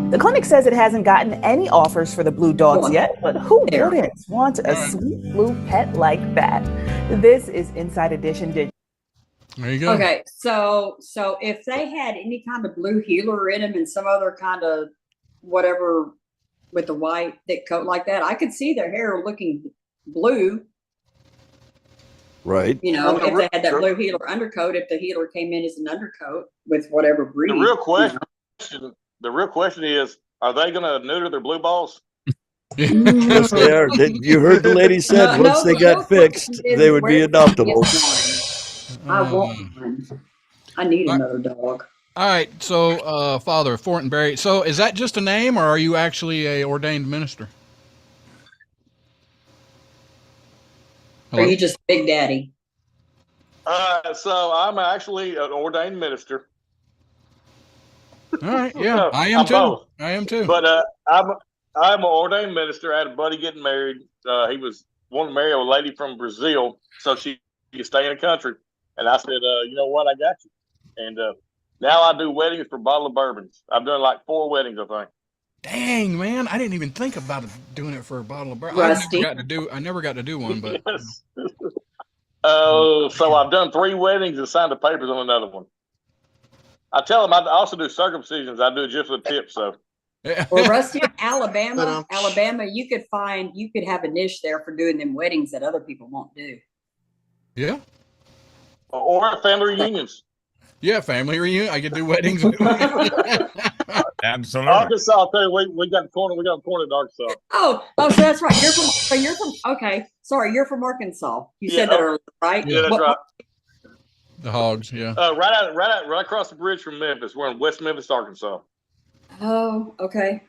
The clinic says it hasn't gotten any offers for the blue dogs yet, but who wouldn't want a sweet blue pet like that? This is Inside Edition. There you go. Okay, so if they had any kind of blue healer in them and some other kind of whatever with the white thick coat like that, I could see their hair looking blue. Right. You know, if they had that blue healer undercoat, if the healer came in as an undercoat with whatever breed. The real question is, are they going to neuter their blue balls? Yes, they are. You heard the lady said once they got fixed, they would be adoptable. I want one. I need another dog. All right, so Father Fortenberry. So is that just a name, or are you actually a ordained minister? Hello? Or are you just Big Daddy? So I'm actually an ordained minister. All right, yeah, I am too. Both. I am too. But I'm an ordained minister. I had a buddy getting married. He was wanting to marry a lady from Brazil, so she could stay in the country. And I said, you know what? I got you. And now I do weddings for a bottle of bourbons. I've done like 4 weddings, I think. Dang, man. I didn't even think about doing it for a bottle of bourbon. I never got to do one, but. Yes. So I've done 3 weddings and signed the papers on another one. I tell them I also do circumcisions. I do it just with tips, so. Well, Rusty, Alabama, you could have a niche there for doing them weddings that other people won't do. Yeah. Or family reunions. Yeah, family reunion. I could do weddings. Absolutely. Arkansas, I'll tell you, we got a corner in Arkansas. Oh, so that's right. You're from okay. Sorry, you're from Arkansas. You said that earlier, right? Yeah, that's right. The Hogs, yeah. Right across the bridge from Memphis. We're in West Memphis, Arkansas. Oh, okay.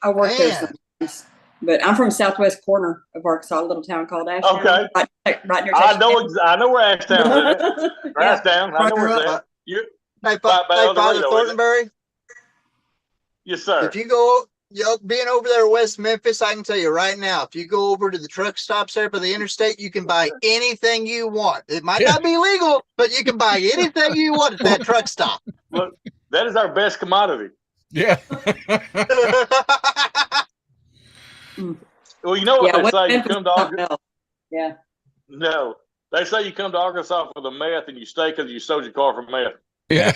I work there sometimes. But I'm from southwest corner of Arkansas, a little town called Ashtown. Okay. Right near I know where Ashtown is. Ashtown. I know where it's at. Hey, Father Thorntonberry? Yes, sir. If you go, being over there in West Memphis, I can tell you right now, if you go over to the truck stops there by the interstate, you can buy anything you want. It might not be legal, but you can buy anything you want at that truck stop. Look, that is our best commodity. Yeah. Well, you know what they say, you come to Arkansas. Yeah. No. They say you come to Arkansas for the meth and you stay because you sold your car for meth. Yeah.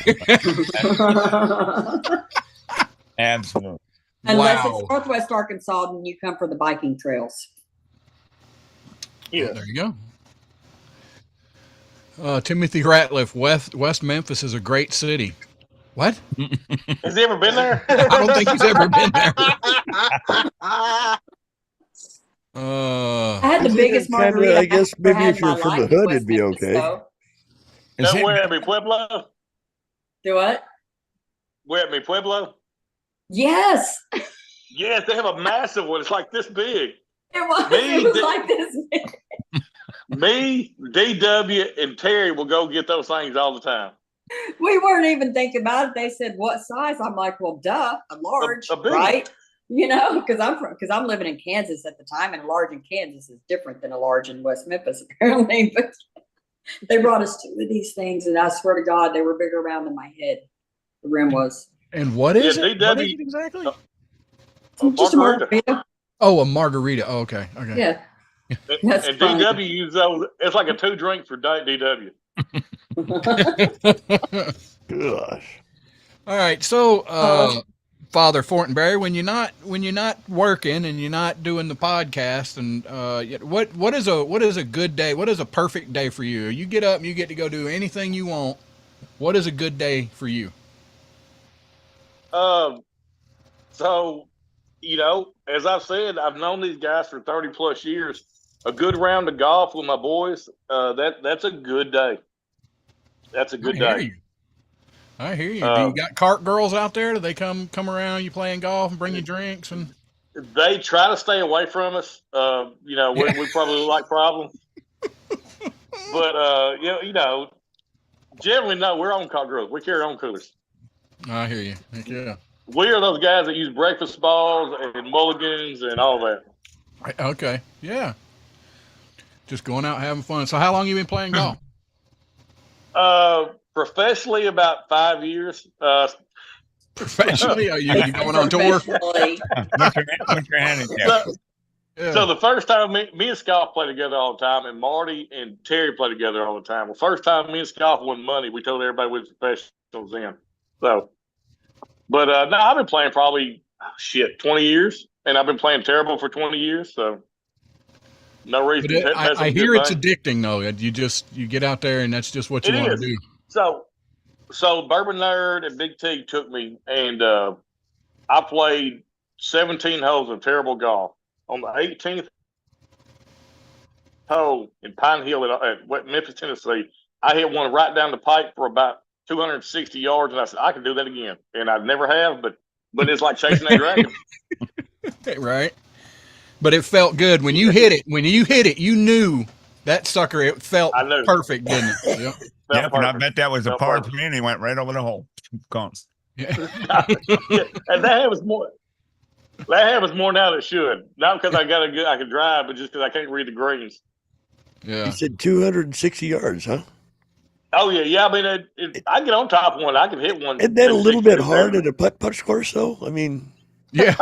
Absolutely. Unless it's Northwest Arkansas, then you come for the biking trails. Yeah. There you go. Timothy Ratliff, West Memphis is a great city. What? Has he ever been there? I don't think he's ever been there. I had the biggest margarita. I guess maybe if you're from the hood, it'd be okay. Where at mi Pueblo? Do what? Where at mi Pueblo? Yes. Yes, they have a massive one. It's like this big. It was like this big. Me, DW, and Terry will go get those things all the time. We weren't even thinking about it. They said, what size? I'm like, well, duh, a large, a big right? because I'm living in Kansas at the time, and a large in Kansas is different than a large in West Memphis, apparently. But they brought us 2 of these things, and I swear to God, they were bigger around than my head. The rim was. And what is it? What is it exactly? Just a margarita. Oh, a margarita. Oh, okay. Yeah. That's and DW use those. It's like a 2 drink for DW. Gosh. All right. So, Father Fortenberry, when you're not working and you're not doing the podcast, and what is a good day? What is a perfect day for you? You get up and you get to go do anything you want. What is a good day for you? So, as I've said, I've known these guys for 30 plus years. A good round of golf with my boys, that's a good day. That's a good day. I hear you. Do you got cart girls out there? Do they come around? You playing golf and bring you drinks? And they try to stay away from us. We probably look like problems. But generally, no. We're on cart girls. We carry on coolers. I hear you. Heck yeah. We are those guys that use breakfast balls and mulligans and all that. Okay. Yeah. Just going out having fun. So how long you been playing golf? Professionally, about 5 years. Professionally? Are you going on tour? What's your handicap? So the first time me and Scott play together all the time, and Marty and Terry play together all the time. The first time me and Scott won money, we told everybody we were professionals then. So, but no, I've been playing probably 20 years, and I've been playing terrible for 20 years. So no reason. I hear it's addicting though. You get out there and that's just what you want to do. So Bourbon Nerd and Big T took me, and I played 17 holes of terrible golf. On the 18th hole in Pine Hill at Memphis, Tennessee, I hit one right down the pipe for about 260 yards, and I said, I can do that again. And I never have, but it's like chasing that dragon. Right. But it felt good. When you hit it, you knew that sucker, it felt perfect, didn't it? Yep. Yep, and I bet that was a par 3, and he went right over the hole. Gone. Yeah. And that was more. That happens more now than it should. Not because I can drive, but just because I can't read the greens. Yeah. You said 260 yards, huh? Oh yeah. I mean, I get on top of one. I can hit one. Isn't that a little bit hard at a putt course, though? I mean, yeah,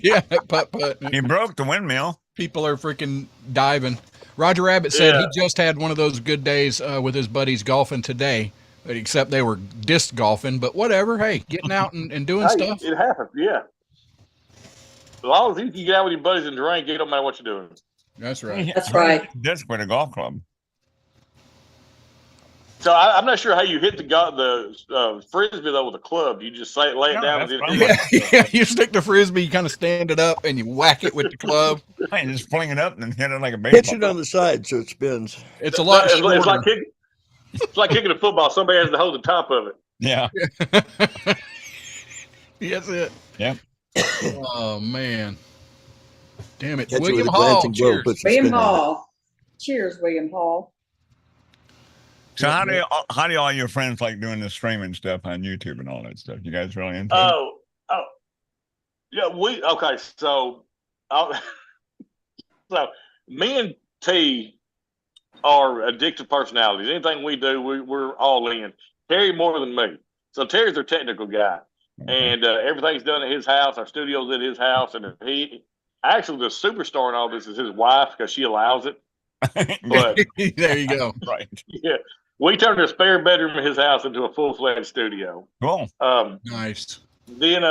yeah, putt. He broke the windmill. People are freaking diving. Roger Rabbit said he just had one of those good days with his buddies golfing today, except they were disc golfing. But whatever. Hey, getting out and doing stuff. It happens. Yeah. As long as you can get out with your buddies and drink, it don't matter what you're doing. That's right. That's right. That's with a golf club. So I'm not sure how you hit the frisbee though with a club. You just lay it down. Yeah, you stick the frisbee, you kind of stand it up, and you whack it with the club. And just fling it up and then hit it like a baseball. Pitch it on the side so it spins. It's a lot. It's like kicking a football. Somebody has to hold the top of it. Yeah. That's it. Yeah. Oh man. Damn it. Catch William Hall. Cheers. William Hall. Cheers, William Hall. So how do all your friends like doing the streaming stuff on YouTube and all that stuff? You guys really into it? Yeah, so me and T are addictive personalities. Anything we do, we're all in. Terry more than me. So Terry's our technical guy. And everything's done at his house. Our studio's at his house. And the superstar in all this is his wife because she allows it. But there you go. Right. Yeah. We turned a spare bedroom in his house into a full-fledged studio. Cool. Nice. Then,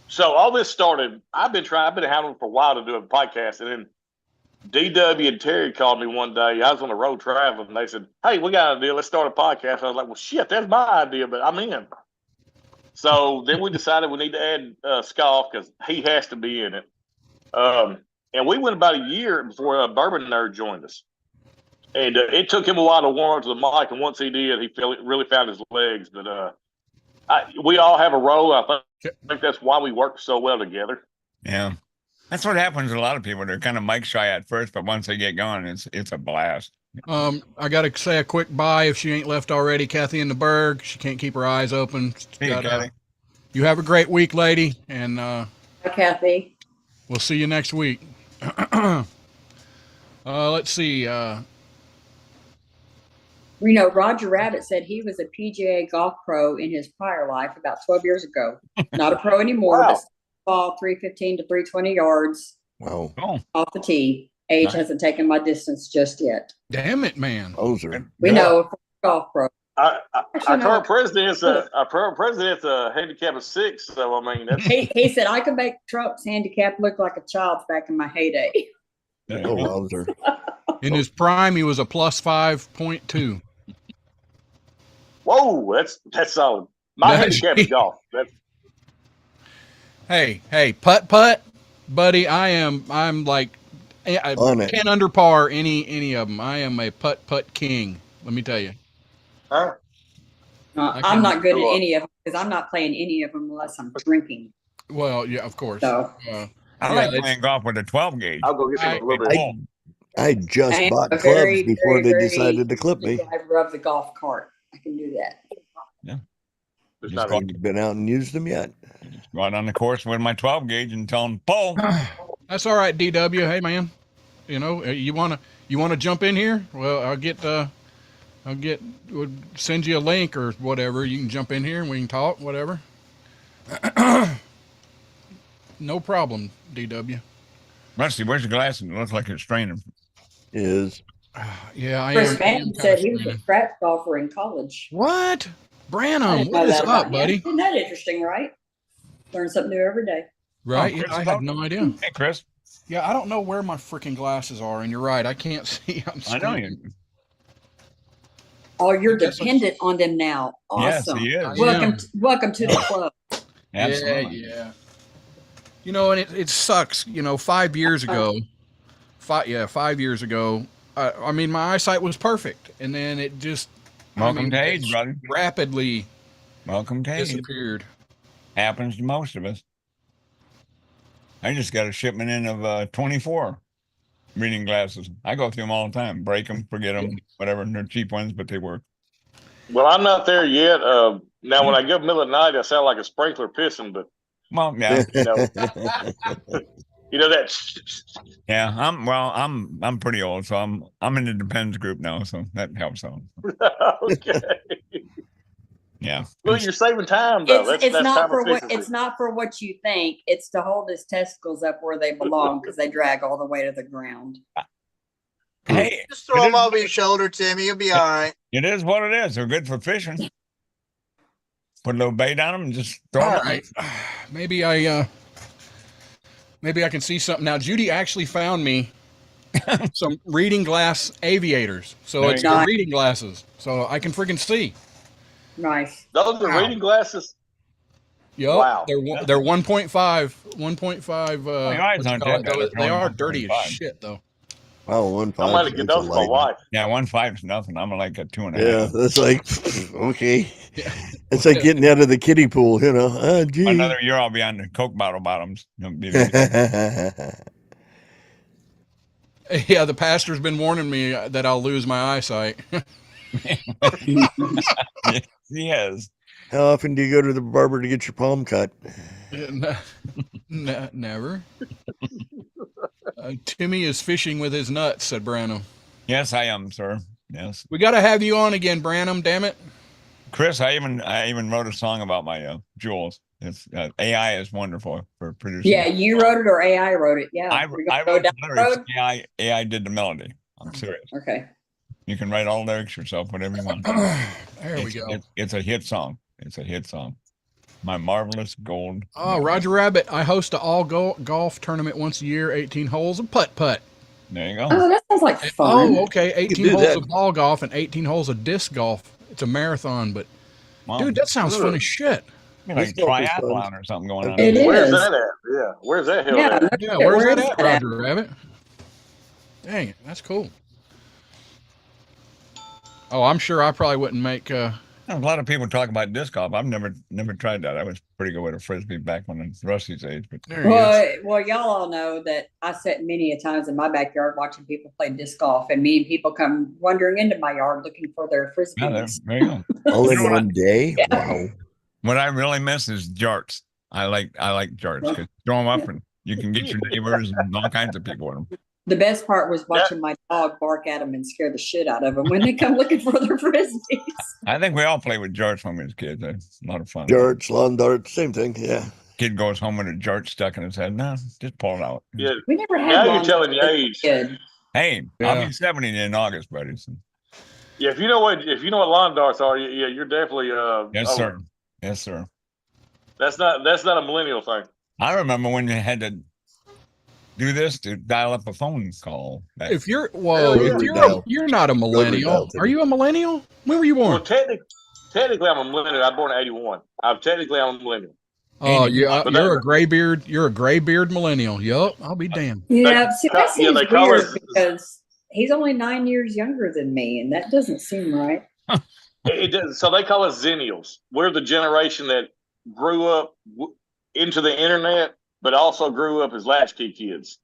so all this started, I've been having for a while to do a podcast. And then DW and Terry called me one day. I was on the road traveling. And they said, hey, we got an idea. Let's start a podcast. I was like, well, shit, that's my idea, but I'm in. So then we decided we need to add Scoff because he has to be in it. And we went about a year before Bourbon Nerd joined us. And it took him a while to warm up to the mic. And once he did, he really found his legs. But we all have a role. I think that's why we work so well together. Yeah. That's what happens to a lot of people. They're kind of mic shy at first, but once they get going, it's a blast. I got to say a quick bye if she ain't left already. Kathy in the Berg. She can't keep her eyes open. You have a great week, lady, and Hi, Kathy. we'll see you next week. Let's see. Roger Rabbit said he was a PGA golf pro in his prior life about 12 years ago. Not a pro anymore, Wow. but ball 315 to 320 yards Wow. off the tee. Age Nice. hasn't taken my distance just yet. Damn it, man. Poser. We know a golf pro. Our Actually, no. current president's a handicap of 6, so I mean that's He said I could make Trump's handicap look like a child's back in my heyday. Oh, wowzer. In his prime, he was a plus 5.2. whoa, that's solid. My handicap is golf. That's Hey, putt, buddy. I'm like On it. 10 under par. Any of them. I am a putt king. Let me tell you. huh? I'm not good at any of them because I'm not playing any of them unless I'm drinking. Well, yeah, of course. So I like playing golf with a 12 gauge. I'll go get some a little bit. I just I am bought a clubs very, before very, they decided to clip me. driver of the golf cart. I can do that. It's Just not go, easy. Been out and used them yet? go out on the course with my 12 gauge and tell them, pull. That's all right, DW. Hey, man. You wanna jump in here? Well, we'll send you a link or whatever. You can jump in here and we can talk, whatever. No problem, DW. Rusty, where's the glasses? It looks like it's straining. Is. Yeah, I Chris am. Madden said he was a scratch golfer in college. What? I Branham, didn't know what is that about up, him. buddy? Isn't that interesting, right? Learn something new every day. Right? Oh, Yeah, Chris I had no idea. Hey, Chris. Yeah, I don't know where my freaking glasses are, and you're right. I can't see. I know you. Oh, you're I guess dependent on them now. Yes, Awesome. he is. Welcome to the club. Absolutely. Yeah. And it sucks. 5 years ago, 5 years ago, I mean, my eyesight was perfect, and then it just Welcome to age, brother. rapidly Welcome to age. disappeared. Happens to most of us. I just got a shipment in of 24 reading glasses. I go through them all the time. Break them, forget them, whatever. They're cheap ones, but they work. Well, I'm not there yet. Now when I go middle of the night, I sound like a sprinkler pissing, but Well, yeah, that. yeah. I'm pretty old, so I'm in the depends group now, so that helps out. Okay. Yeah. Well, you're saving time though. It's that's not time for what efficiency. it's not for what you think. It's to hold his testicles up where they belong because they drag all the way to the ground. Hey, Just throw them over your shoulder, Timmy. You'll be all right. it is what it is. They're good for fishing. Put a little bait on them and just throw All them. right. Maybe I can see something now. Judy actually found me some reading glass aviators, so There it's you go. the reading glasses, so I can freaking see. Nice. Those are reading glasses. Yep. Wow. They're 1.5. 1.5. Your eyes aren't that bad. They are dirty as 1.5. shit, though. Wow, 1.5. I might have get those for my wife. Yeah, 1.5 is nothing. I'm like a 2.5. Yeah, that's like, okay. Yeah. It's like getting out of the kiddie pool, Oh, gee. Another year I'll be on the Coke bottle bottoms. It'll be- Yeah, the pastor's been warning me that I'll lose my eyesight. Yes. How often do you go to the barber to get your palm cut? Never. Timmy is fishing with his nuts, said Branham. Yes, I am, sir. Yes. We got to have you on again, Branham. Damn it. Chris, I even wrote a song about my jewels. It's AI is wonderful for producing. Yeah, you wrote it or AI wrote it. Yeah. I We're gonna wrote go the down the lyrics. road? AI did the melody. I'm serious. Okay. You can write all the lyrics yourself, whatever you want. There we go. It's a hit song. It's a hit song. My marvelous gold. Oh, Roger Rabbit. I host an all golf tournament once a year, 18 holes of putt. There you go. Oh, that sounds like fun. Oh, okay. 18 do holes that. of ball golf and 18 holes of disc golf. It's a marathon, but Wow. dude, that sounds fun as shit. Like This golf is fun. triathlon or something going on. It is. Where's that at? Yeah. Where's that hill Yeah. at? Yeah, where's that Where's at, that? Roger Rabbit? Dang it, that's cool. Oh, I'm sure I probably wouldn't make. A lot of people talk about disc golf. I've never tried that. I was pretty good with a frisbee back when I was Rusty's age. But There he is. Well, y'all all know that I sat many a times in my backyard watching people play disc golf, and me and people come wandering into my yard looking for their yeah, frisbees. there you go. All in one day? Yeah. Wow. What I really miss is jarts. I like jarts because throw them up and you can get your neighbors and all kinds of people with them. The best part was watching my dog bark at them and scare the shit out of them when they come looking for their frisbees. I think we all played with jarts when we was kids. It's a lot of fun. Jarts, lawn darts, same thing. Yeah. Kid goes home with a jart stuck in his head. No, just pull it out. Yeah. We never had. Now you're telling your age. Hey, I'll be 70 in August, buddy. So. Yeah, if you know what lawn darts are, yeah, you're definitely yes, sir. Yes, sir. That's not a millennial thing. I remember when you had to do this to dial up a phone call. If you're you're not a millennial. Are you a millennial? When were you born? Well, technically I'm a millennial. I was born in 81. I'm a millennial. Oh, you're a gray beard. You're a gray beard millennial. Yup, I'll be damned. Yeah, see, that seems weird because he's only 9 years younger than me, and that doesn't seem right. It does. So they call us Zennials. We're the generation that grew up into the internet, but also grew up as latchkey kids.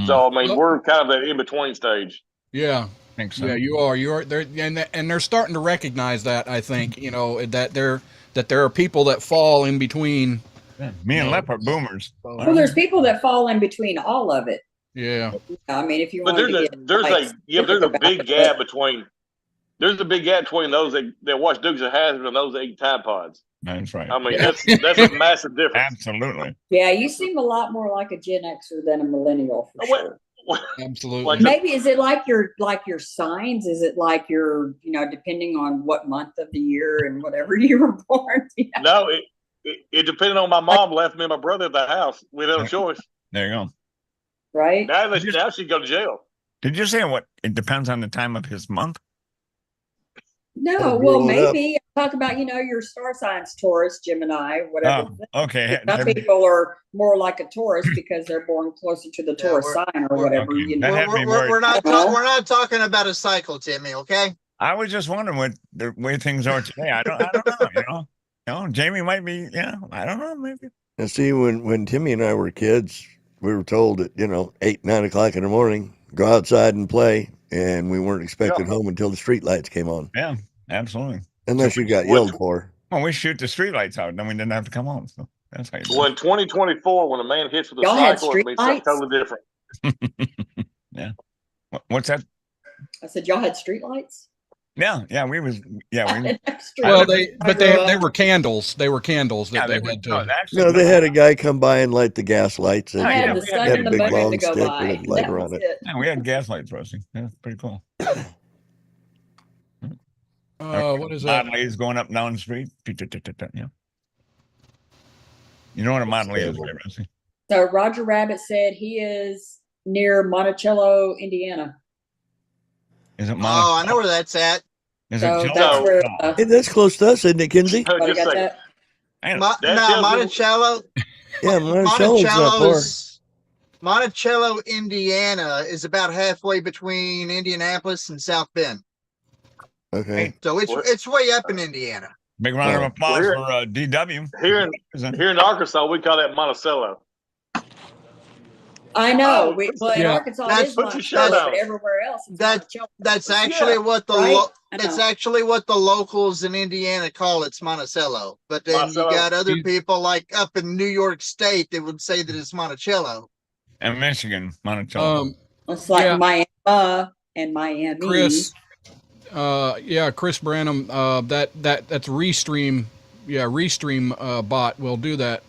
So I mean, we're kind of that in between stage. Yeah, I think so. Yeah, you are. They're and they're starting to recognize that. I think that there are people that fall in between. Yeah. Me and Lep are boomers. Well, there's people that fall in between all of it. Yeah. I mean, if you but want there's a big gap between. There's a big gap between those that watch Dukes of Hazzard and those that eat Tide Pods. That's right. I mean, that's a massive difference. Absolutely. Yeah, you seem a lot more like a Gen Xer than a millennial for sure. Absolutely. Maybe is it like your signs? Is it like your depending on what month of the year and whatever you were born? No, it depended on my mom left me and my brother at the house. We had no choice. There you go. Right. Now she'd go to jail. Did you say what? It depends on the time of his month. No, well, maybe talk about your star signs, Taurus, Gemini, whatever. Oh, okay. Some people are more like a Taurus because they're born closer to the Taurus sign or whatever. Okay. We're not talking about a cycle, Timmy. Okay. I was just wondering what the way things are today. I don't know. Jamie might be. Yeah, I don't know. Maybe. And see, when Timmy and I were kids, we were told at 8, 9 o'clock in the morning, go outside and play. And we weren't expected home until the street lights came on. Yeah, absolutely. Unless you got yelled for. Well, we shoot the street lights out, then we didn't have to come home. So that's how you do it. Well, in 2024, when a man hits with a cycle, it means something totally different. Yeah. What's that? I said, y'all had street lights? Yeah, we was. Well, they were candles. They were candles that they had to. No, they had a guy come by and light the gas lights. I had the sun and the moon to go by. Light around it. Yeah, we had gas lights, Rusty. That's pretty cool. What is that? Model A is going up and down the street. Yeah. You know what a Model A is, right, Rusty? So Roger Rabbit said he is near Monticello, Indiana. Is it Monticello? Oh, I know where that's at. Is so it that's where, hey, that's close to us, isn't it, Kinsey? Monticello. Yeah, Monticello, Indiana is about halfway between Indianapolis and South Bend. Okay. So it's way up in Indiana. Big round of applause for DW. Here in Arkansas, we call that Monticello. I know. In Arkansas, it is Monticello, but everywhere else, that's actually what the locals in Indiana call it's Monticello. But then you got other people like up in New York State that would say that it's Monticello. And Michigan, Monticello. It's like Miami and Miami. Chris Branham. That's Restream. Yeah, Restream bot will do that.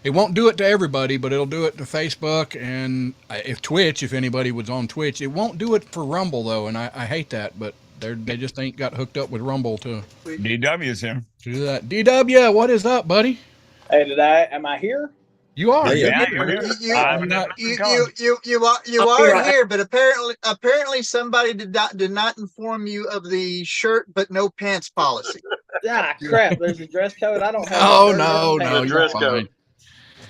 It won't do it to everybody, but it'll do it to Facebook and if anybody was on Twitch. It won't do it for Rumble though, and I hate that, but they just ain't got hooked up with Rumble to DW's here. To do that. DW, what is up, buddy? Hey, am I here? You are. Yeah, you're here. You are here, but apparently somebody did not inform you of the shirt but no pants policy. Ah, crap! There's a dress code. I don't have. Oh no, dress code.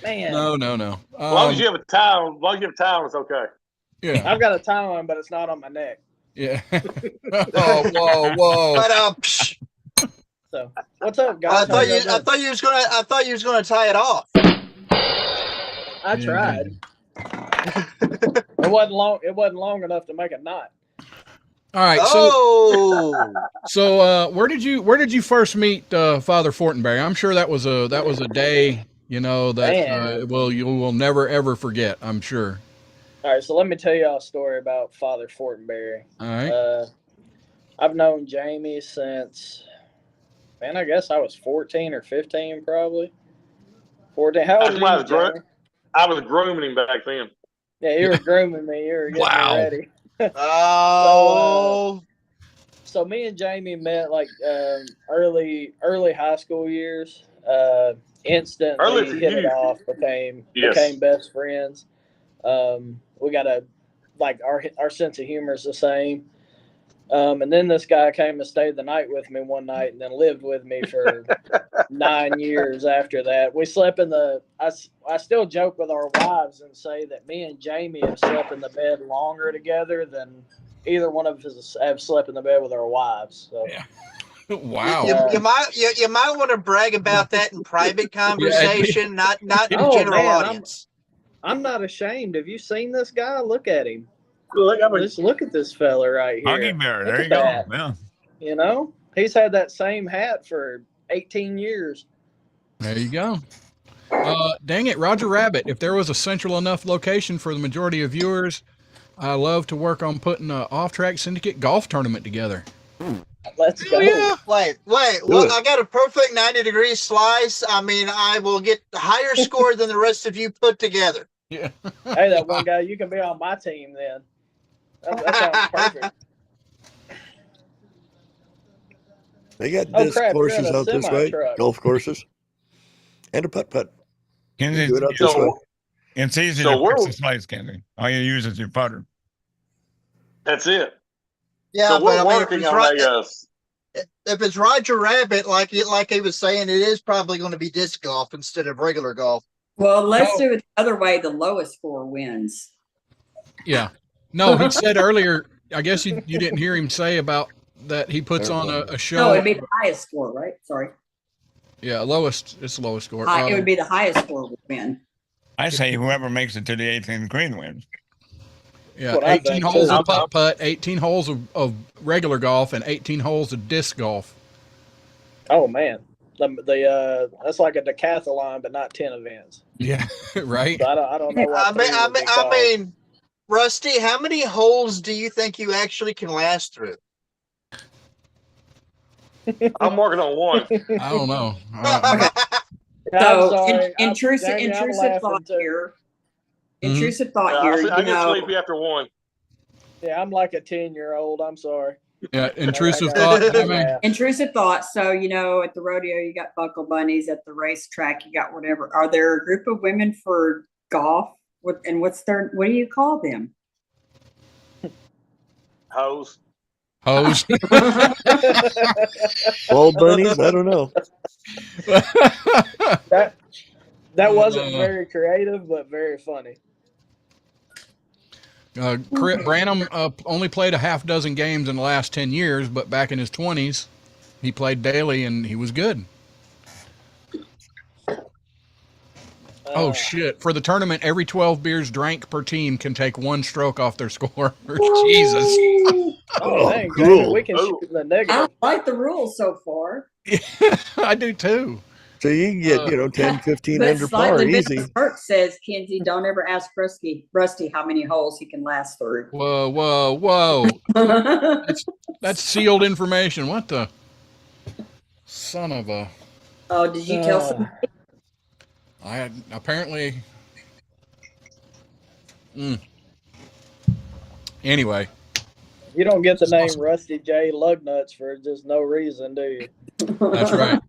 Man. No. As long as you have a tie on, it's okay. Yeah. I've got a tie on, but it's not on my neck. Yeah. Whoa. But So what's up, guys? I thought you was gonna tie it off. I tried. It wasn't long enough to make a knot. All right. So where did you first meet Father Fortenberry? I'm sure that was a day, that you will never ever forget. I'm sure. All right, so let me tell y'all a story about Father Fortenberry. All right. I've known Jamie since, man, I guess I was 14 or 15, probably. 14. How old are you, Jamie? I was grooming him back then. Yeah, you were grooming me. You were getting me ready. So me and Jamie met like early high school years. Instantly hit it off. Became best friends. We got our sense of humor is the same. And then this guy came and stayed the night with me one night, and then lived with me for 9 years after that. We slept in I still joke with our wives and say that me and Jamie have slept in the bed longer together than either one of us have slept in the bed with our wives. So. Yeah. Wow. You might want to brag about that in private conversation, not in general audience. I'm not ashamed. Have you seen this guy? Look at him. Just look at this fella right here. Huggy bear. There you go. Yeah. He's had that same hat for 18 years. There you go. Dang it, Roger Rabbit. If there was a central enough location for the majority of viewers, I love to work on putting an OffTrack Syndicate golf tournament together. Let's go. Yeah. Wait. Well, I got a perfect 90-degree slice. I mean, I will get a higher score than the rest of you put together. Yeah. Hey, that one guy, you can be on my team then. That sounds perfect. They got disc courses out this way, golf courses, and a putt-putt. Kenzie, do it out this way. It's easy to fix the slice, Kenzie. All you use is your putter. That's it. Yeah, so we're working on if it's Roger Rabbit, like he was saying, it is probably going to be disc golf instead of regular golf. Well, let's do it the other way. The lowest score wins. Yeah. No, he said earlier, I guess you didn't hear him say about that he puts on a show. No, it'd be the highest score, right? Sorry. Yeah, it's the lowest score. It would be the highest score would win. I say whoever makes it to the 18th green wins. Yeah, 18 holes of putt-putt, 18 holes of regular golf, and 18 holes of disc golf. Oh, man. That's like a decathlon, but not 10 events. Yeah, right. So I don't know what I mean, Rusty, how many holes do you think you actually can last through? I'm working on one. I don't know. So, intrusive thought here. Intrusive thought here. I get sleepy after one. Yeah, I'm like a 10-year-old. I'm sorry. Yeah, intrusive thought. Intrusive thought. So, at the rodeo, you got buckle bunnies. At the racetrack, you got whatever. Are there a group of women for golf? What do you call them? Hose. Ball bunnies? I don't know. That wasn't very creative, but very funny. Branham only played a half dozen games in the last 10 years, but back in his 20s, he played daily and he was good. Oh, shit. For the tournament, every 12 beers drank per team can take one stroke off their score. Jesus. Dang, cool. We can shoot the negative. I like the rules so far. I do too. So you can get, 10, 15 under par easy. Bert says, Kenzie, don't ever ask Rusty how many holes he can last through. Whoa. That's sealed information. What the son of a... Oh, did you tell somebody? I had apparently... Anyway. You don't get the name Rusty J. Lugnuts for just no reason, do you? That's right.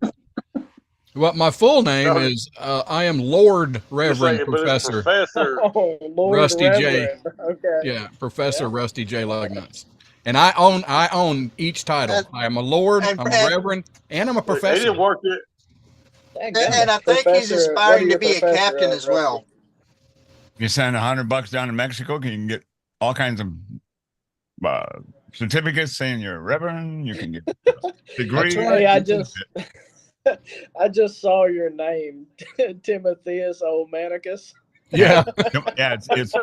Well, my full name is I am Lord Reverend Professor Lord Rusty Reverend. J. Okay. Yeah, Professor Rusty J. Lugnuts. And I own each title. I am a Lord, I'm a Reverend, and I'm a Professor. He didn't work it. And I think he's aspiring to be a captain as well. You send $100 down to Mexico, you can get all kinds of certificates saying you're a reverend. You can get degrees. Hey, I just saw your name, Timotheus Omanicus. Yeah. It's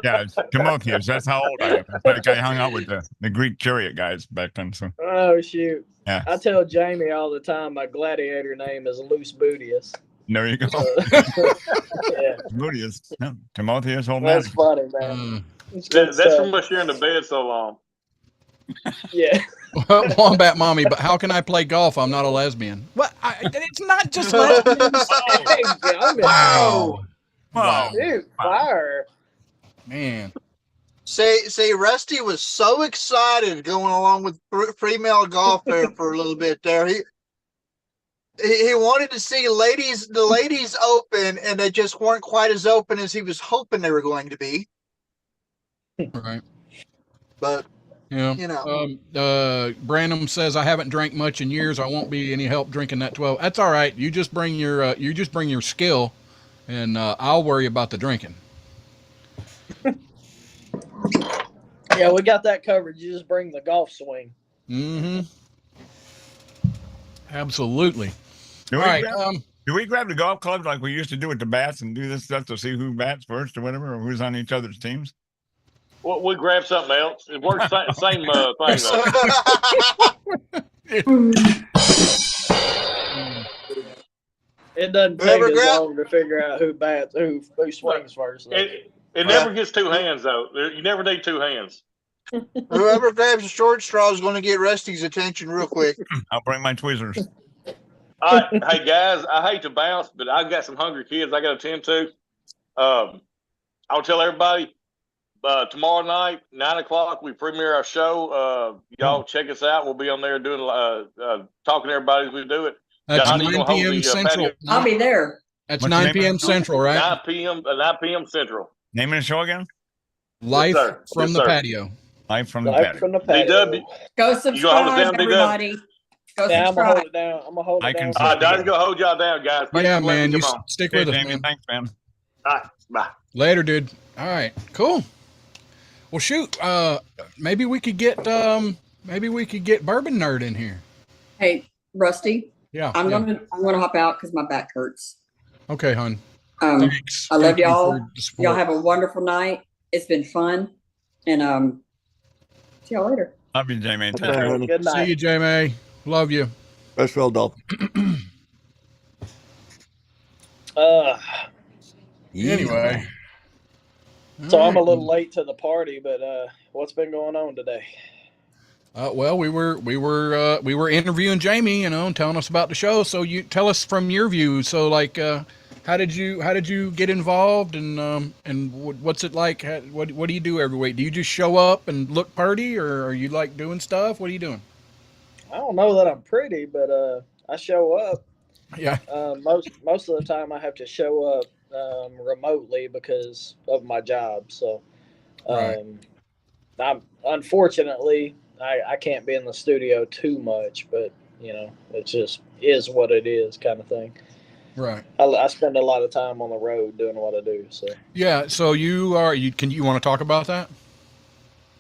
Timotheus. That's how old I am. It's like I hung out with the Greek chariot guys back then. So. Oh shoot! Yeah. I tell Jamie all the time my gladiator name is Loose Bootius. There you go. Yeah. Bootius. No, Timotheus, old man. That's funny, man. That's from us sharing the bed so long. Yeah. Well, Wombat Mommy, but how can I play golf? I'm not a lesbian. What? It's not just lesbians. Wow. Wow. Dude, fire. Man. Say, Rusty was so excited going along with female golf there for a little bit there. He wanted to see the ladies open, and they just weren't quite as open as he was hoping they were going to be. Right. But yeah, you know, Branham says I haven't drank much in years. I won't be any help drinking that 12. That's all right. You just bring your skill, and I'll worry about the drinking. Yeah, we got that covered. You just bring the golf swing. Mm-hmm. Absolutely. Do we grab the golf clubs like we used to do with the bats and do this stuff to see who bats first or whatever, or who's on each other's teams? Well, we grab something else. It works same thing though. It doesn't take as long to figure out who swings first. It never gets two hands though. You never need two hands. Whoever grabs the short straw is going to get Rusty's attention real quick. I'll bring my tweezers. All right, hey guys, I hate to bounce, but I've got some hungry kids I got to attend to. I'll tell everybody. Tomorrow night, 9:00, we premiere our show. Y'all check us out. We'll be on there doing talking to everybody as we do it. That's 9 p.m. Central. I'll be there. That's 9 p.m. Central, right? 9 p.m. Central. Name of the show again? Life from the Patio. Life from the Patio. DW. Go subscribe, everybody. Go yeah, subscribe. I'm gonna hold it down. I'm gonna hold it down. Donnie's gonna hold y'all down, guys. Yeah, man. You stick with us, Jamie, man. thanks, man. All right, bye. Later, dude. All right, cool. Well, shoot. Maybe we could get Bourbon Nerd in here. Hey, Rusty. Yeah. I'm gonna hop out because my back hurts. Okay, hon. Thanks. I love y'all. Y'all have a wonderful night. It's been fun, and see y'all later. Love you, Jamie. Good night. See you, Jamie. Love you. Best well, doll. Anyway. So I'm a little late to the party, but what's been going on today? Well, we were interviewing Jamie, and telling us about the show. So you tell us from your view. So like, how did you get involved, and what's it like? What do you do every week? Do you just show up and look pretty, or are you like doing stuff? What are you doing? I don't know that I'm pretty, but I show up. Yeah. Most of the time I have to show up remotely because of my job. So, I'm unfortunately I can't be in the studio too much, but it just is what it is, kind of thing. Right. I spend a lot of time on the road doing what I do. So. Yeah. So you want to talk about that?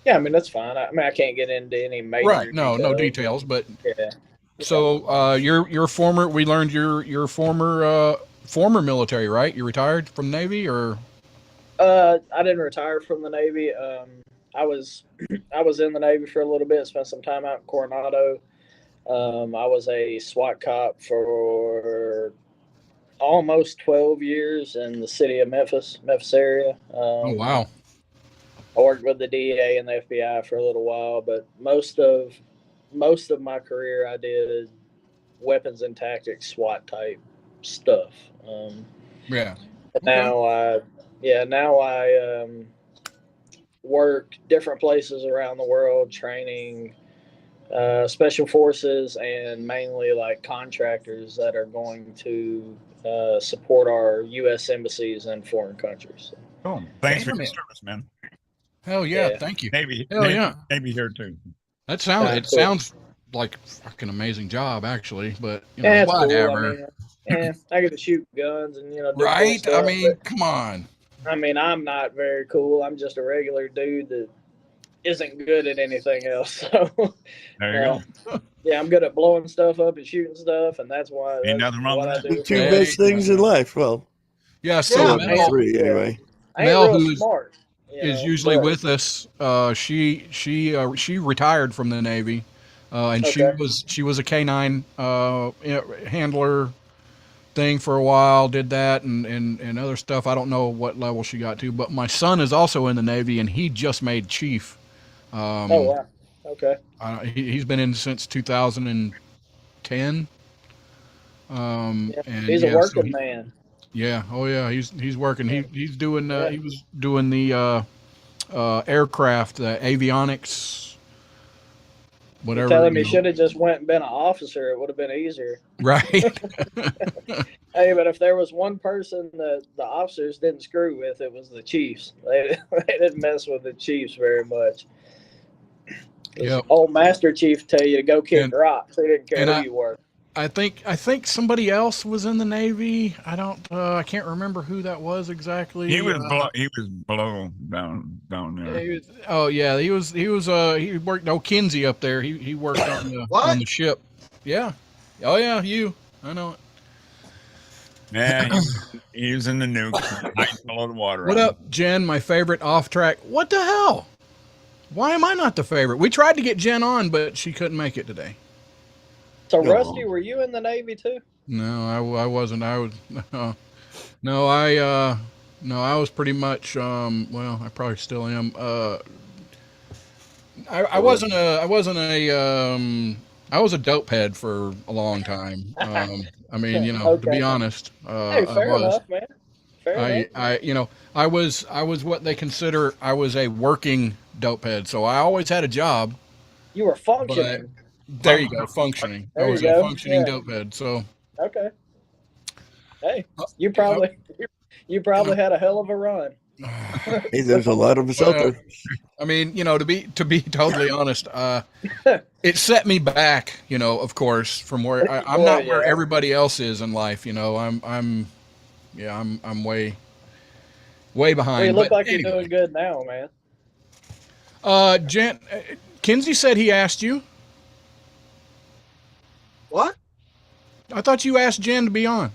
Yeah, I mean that's fine. I can't get into any major. Right. No details, but yeah. So you're former. We learned you're former military, right? You retired from the Navy, or? I didn't retire from the Navy. I was in the Navy for a little bit. Spent some time out in Coronado. I was a SWAT cop for almost 12 years in the city of Memphis area. Oh wow! I worked with the DEA and the FBI for a little while, but most of my career I did weapons and tactics SWAT type stuff. Yeah. Now I work different places around the world, training special forces and mainly like contractors that are going to support our U.S. embassies in foreign countries. Cool. Thanks for your service, man. Hell yeah. Thank you. Maybe here too. That sounds like a fucking amazing job, actually. But whatever. Cool. I get to shoot guns and right. Stuff, I mean, come on. I mean, I'm not very cool. I'm just a regular dude that isn't good at anything else. So there you go. Yeah, I'm good at blowing stuff up and shooting stuff, and that's why. Ain't nothing wrong with that. The two best things in life. Well, yeah. So three anyway. Mel, who smart, is usually with us, she retired from the Navy, and she was a K9 handler thing for a while. Did that and other stuff. I don't know what level she got to, but my son is also in the Navy, and he just made chief. Oh wow. Okay. He's been in since 2010. And he's a working man. Yeah. Oh yeah. He's working. He's doing. He was doing the aircraft, the avionics, whatever. You're telling me should have just went and been an officer. It would have been easier. Right. Hey, but if there was one person that the officers didn't screw with, it was the chiefs. They didn't mess with the chiefs very much. Yep. Old Master Chief tell you to go kick rocks. He didn't care who you were. I think somebody else was in the Navy. I can't remember who that was exactly. He was below down there. He worked Kinsey up there. He worked on the ship. Yeah. Oh yeah, I know it. Yeah, he was in the nuke, below the water. What up, Jen? My favorite off track. What the hell? Why am I not the favorite? We tried to get Jen on, but she couldn't make it today. So Rusty, were you in the Navy too? No, I wasn't. I was I was pretty much well, I probably still am. I was a dope head for a long time. I mean, to be honest, hey, fair enough, man. Fair enough. I was what they consider I was a working dope head. So I always had a job. You were functioning. There you go, functioning. I was a functioning dope head. So okay. Hey, you probably had a hell of a run. Hey, there's a lot of us out there. I mean, to be totally honest, it set me back, of course, from where I'm not where everybody else is in life. I'm way behind. Well, you look like you're doing good now, man. Jen, Kinsey said he asked you. What? I thought you asked Jen to be on.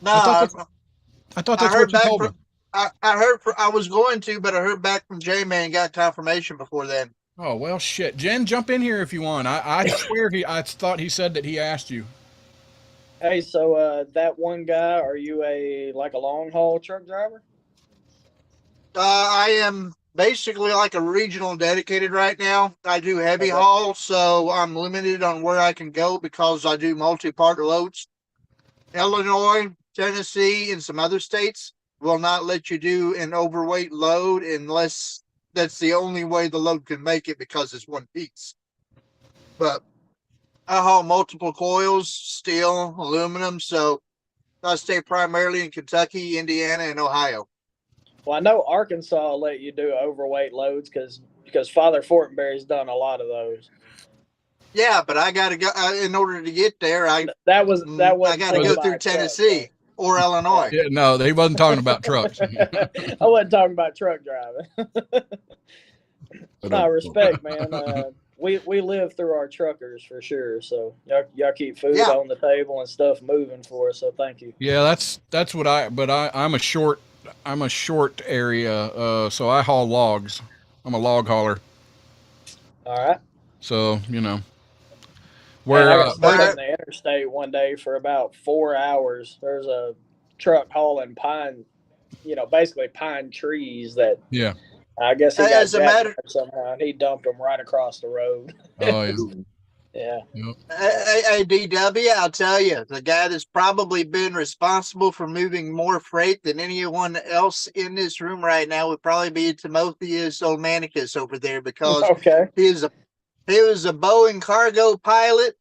No, I thought that's what you told me. I was going to, but I heard back from J-Man and got confirmation before then. Oh, well, shit. Jen, jump in here if you want. I swear I thought he said that he asked you. Hey, so that one guy, are you a long haul truck driver? I am basically like a regional dedicated right now. I do heavy haul, so I'm limited on where I can go because I do multi-part loads. Illinois, Tennessee, and some other states will not let you do an overweight load unless that's the only way the load can make it because it's one piece. But I haul multiple coils, steel, aluminum, so I stay primarily in Kentucky, Indiana, and Ohio. Well, I know Arkansas will let you do overweight loads because Father Fortenberry's done a lot of those. Yeah, but I got to go in order to get there. I got to go through Tennessee or Illinois. Yeah, no, he wasn't talking about trucks. I wasn't talking about truck driving. No, respect, man. We live through our truckers for sure. So y'all keep food on the table and stuff moving for us. So thank you. Yeah, that's what I'm a short area, so I haul logs. I'm a log hauler. All right. So where I was on the interstate one day for about 4 hours. There's a truck hauling pine, basically pine trees that. Yeah. I guess he got jacked somehow, and he dumped them right across the road. Oh yeah. Yeah. Yep. Hey, DW, I'll tell you, the guy that's probably been responsible for moving more freight than anyone else in this room right now would probably be Timotheus Olmanicus over there because he was a Boeing cargo pilot.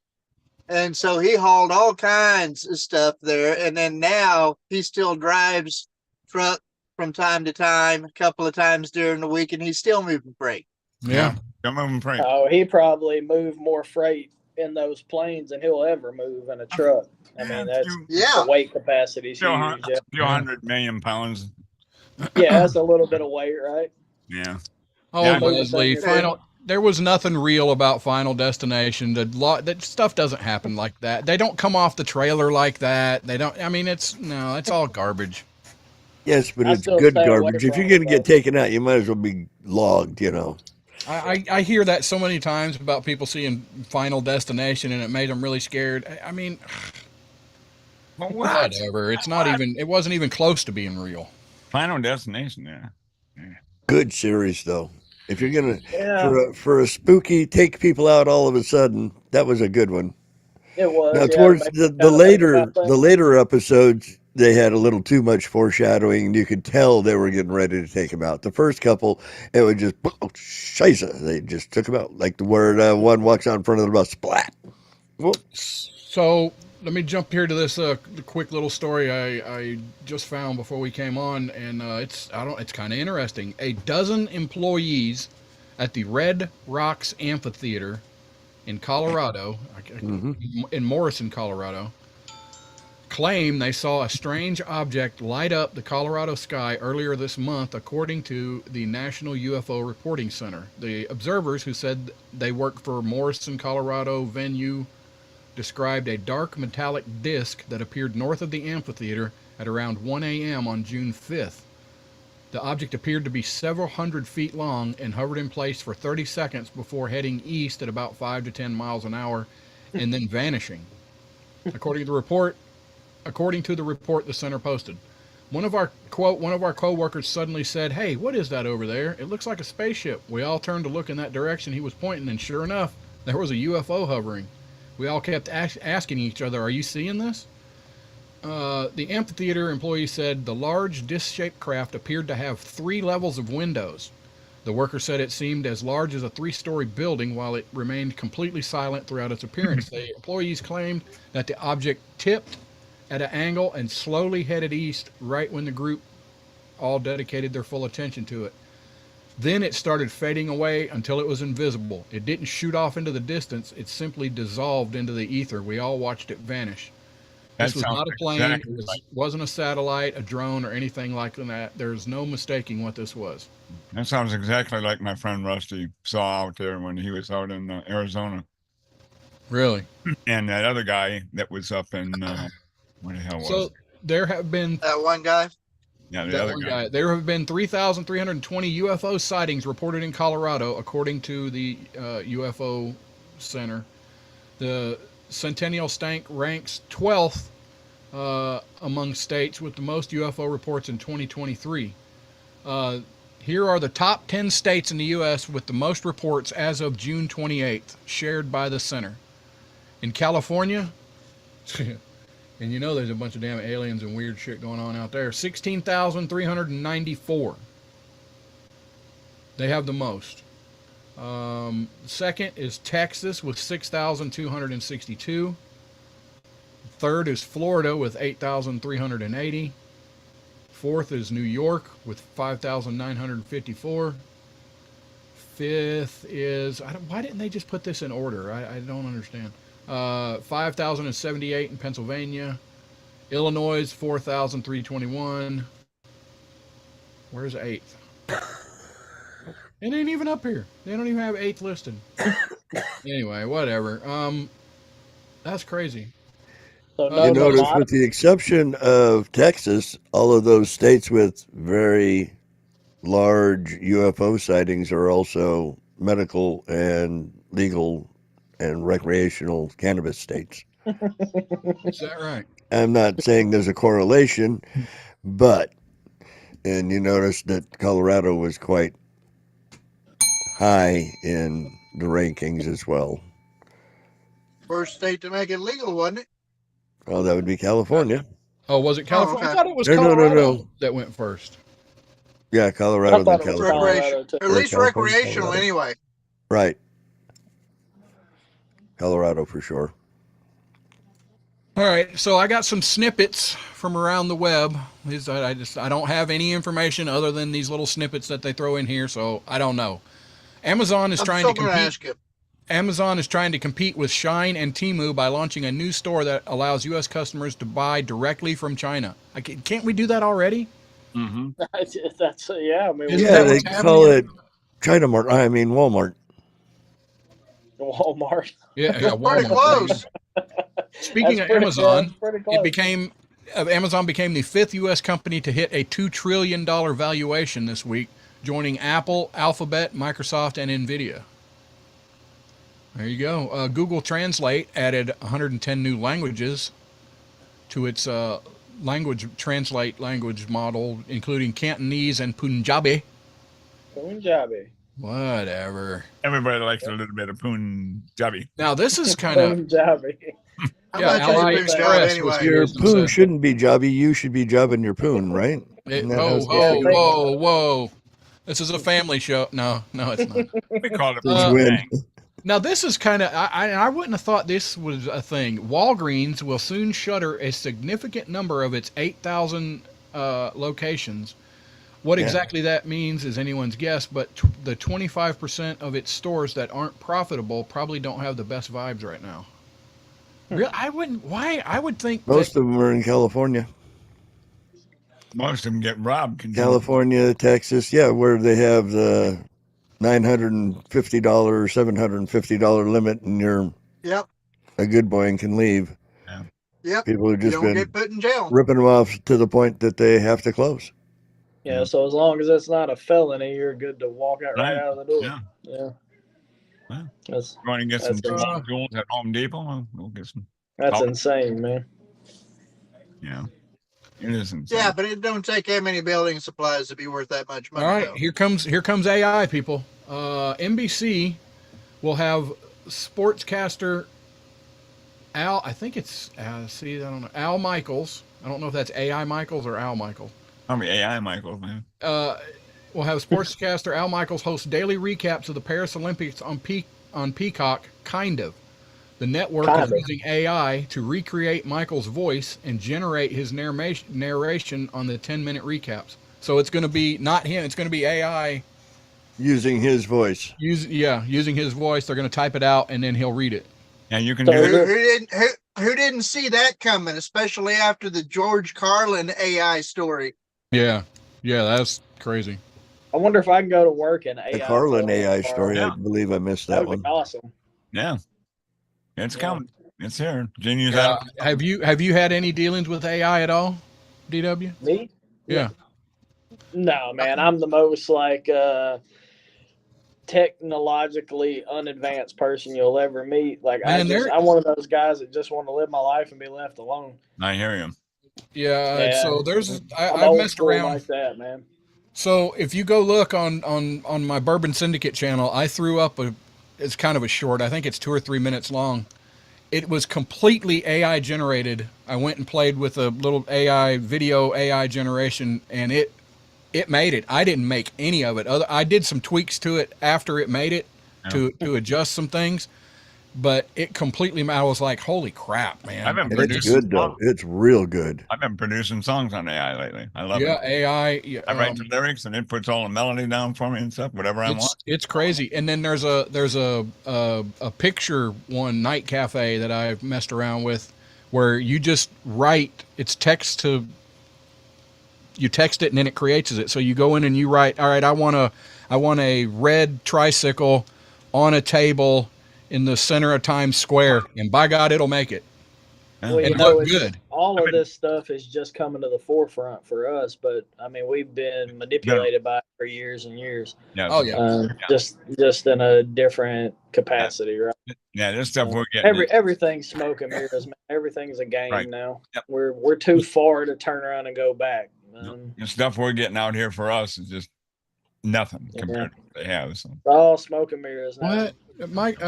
And so he hauled all kinds of stuff there. And then now he still drives truck from time to time, a couple of times during the week, and he's still moving freight. Yeah. I'm moving freight. Oh, he probably moved more freight in those planes than he'll ever move in a truck. I mean, that's the weight capacity. Still 100 million pounds. Yeah, that's a little bit of weight, right? Yeah. Oh, Leslie, there was nothing real about Final Destination. That stuff doesn't happen like that. They don't come off the trailer like that. They don't. I mean, it's all garbage. Yes, but it's good garbage. If you're going to get taken out, you might as well be logged, you know. I hear that so many times about people seeing Final Destination, and it made them really scared. I mean, well, whatever. It's not even. It wasn't even close to being real. Final Destination, yeah. Good series though. If you're gonna for a spooky take people out all of a sudden, that was a good one. It was. Now towards the later episodes, they had a little too much foreshadowing, and you could tell they were getting ready to take him out. The first couple, it was just scheisse. They just took him out, like the word one walks out in front of the bus, splat. Whoops. So let me jump here to this quick little story I just found before we came on, and it's kind of interesting. A dozen employees at the Red Rocks Amphitheater in Colorado, in Morrison, Colorado, claim they saw a strange object light up the Colorado sky earlier this month, according to the National UFO Reporting Center. The observers, who said they work for Morrison, Colorado venue, described a dark metallic disc that appeared north of the amphitheater at around 1 a.m. on June 5th. The object appeared to be several hundred feet long and hovered in place for 30 seconds before heading east at about 5 to 10 miles an hour and then vanishing. According to the report the center posted, one of our co-workers suddenly said, "Hey, what is that over there? It looks like a spaceship." We all turned to look in that direction he was pointing, and sure enough, there was a UFO hovering. We all kept asking each other, "Are you seeing this?" The amphitheater employee said the large disc-shaped craft appeared to have 3 levels of windows. The worker said it seemed as large as a 3-story building, while it remained completely silent throughout its appearance. The employees claimed that the object tipped at an angle and slowly headed east right when the group all dedicated their full attention to it. Then it started fading away until it was invisible. It didn't shoot off into the distance. It simply dissolved into the ether. We all watched it vanish. This was not a plane. Exactly. It wasn't a satellite, a drone, or anything like that. There's no mistaking what this was. That sounds exactly like my friend Rusty saw out there when he was out in Arizona. Really? And that other guy that was up in, where the hell was it? There have been... That one guy? Yeah, the other guy. There have been 3,320 UFO sightings reported in Colorado, according to the UFO Center. The Centennial Stank ranks 12th among states with the most UFO reports in 2023. Here are the top 10 states in the U.S. with the most reports as of June 28th, shared by the center. In California, and you know there's a bunch of damn aliens and weird shit going on out there, 16,394. They have the most. Second is Texas with 6,262. Third is Florida with 8,380. Fourth is New York with 5,954. Fifth is, why didn't they just put this in order? I don't understand. 5,078 in Pennsylvania. Illinois, 4,321. Where's 8th? It ain't even up here. They don't even have 8th listed. Anyway, whatever. That's crazy. So you notice, with the exception of Texas, all of those states with very large UFO sightings are also medical and legal and recreational cannabis states. Is that right? I'm not saying there's a correlation, but, and you notice that Colorado was quite high in the rankings as well. First state to make it legal, wasn't it? Oh, that would be California. Oh, was it California? Oh, okay. I thought it was Colorado no. that went first. Yeah, Colorado, then California. At least recreational, anyway. Right. Colorado for sure. All right, so I got some snippets from around the web. I don't have any information other than these little snippets that they throw in here, so I don't know. Amazon is trying to compete. Amazon is trying to compete with Shine and Temu by launching a new store that allows U.S. customers to buy directly from China. Can't we do that already? Mm-hmm. That's yeah. I mean, yeah, they call it China Mart. I mean Walmart. Walmart. Yeah, Walmart. Pretty close. Speaking of Amazon, it became Amazon became the 5th U.S. company to hit a $2 trillion valuation this week, joining Apple, Alphabet, Microsoft, and NVIDIA. There you go. Google Translate added 110 new languages to its language model, including Cantonese and Punjabi. Punjabi. Whatever. Everybody likes a little bit of Punjabi. Now this is kind of Punjabi. Yeah, AliExpress anyway. Your poon shouldn't be jobby. You should be jobbing your poon, right? Whoa. This is a family show. No, it's not. We call it now, this is kind of, I wouldn't have thought this was a thing. Walgreens will soon shutter a significant number of its 8,000 locations. What exactly that means is anyone's guess, but the 25% of its stores that aren't profitable probably don't have the best vibes right now. Really, I would think most of them are in California. Most of them get robbed. California, Texas, where they have the $950, $750 limit, and you're a good boy and can leave. Yep. People have just been get put in jail, ripping them off to the point that they have to close. Yeah, so as long as it's not a felony, you're good to walk out right out of the door. Yeah. Well, going to get some jewels at Home Depot? We'll get some. That's insane, man. Yeah. It is insane. Yeah, but it don't take that many building supplies to be worth that much money. All right, though. here comes AI, people. NBC will have sportscaster Al. I think it's I don't know, Al Michaels. I don't know if that's AI Michaels or Al Michaels. Probably AI Michaels, man. We'll have sportscaster Al Michaels host daily recaps of the Paris Olympics on Peacock. Kind of. The network is using AI to recreate Michael's voice and generate his narration on the 10-minute recaps. So it's going to be not him. It's going to be AI using his voice. Using his voice. They're going to type it out and then he'll read it. And you can do it. Who didn't see that coming, especially after the George Carlin AI story? Yeah, that's crazy. I wonder if I can go to work in AI. The Carlin AI story, I believe I missed that one. Awesome. Yeah. It's coming. It's here. Genius. Have you had any dealings with AI at all, DW? Me? Yeah. No, man. I'm the most technologically unadvanced person you'll ever meet. Like, I'm one of those guys that just want to live my life and be left alone. I hear you. Yeah. So I've messed around like that, man. So if you go look on my Bourbon Syndicate channel, I threw up it's kind of a short. I think it's 2 or 3 minutes long. It was completely AI generated. I went and played with a little video AI generation, and it made it. I didn't make any of it. I did some tweaks to it after it made it to adjust some things, but it completely. I was like, "Holy crap, man!" It's good though. It's real good. I've been producing songs on AI lately. I love it. Yeah, AI. I write the lyrics and it puts all the melody down for me and stuff. Whatever I want. It's crazy. And then there's a picture one Night Cafe that I've messed around with, where you just write. It's text to. You text it and then it creates it. So you go in and you write. All right, I want a red tricycle on a table in the center of Times Square, and by God, it'll make it. Well, and look good. All of this stuff is just coming to the forefront for us, but I mean, we've been manipulated by it for years and years. Yeah. Oh yeah. Just in a different capacity, right? Yeah, this stuff we're getting. Everything's smoke and mirrors, man. Everything's a game now. Yep. We're too far to turn around and go back. The stuff we're getting out here for us is just nothing compared to what they have. So. It's all smoke and mirrors now. What? Mike,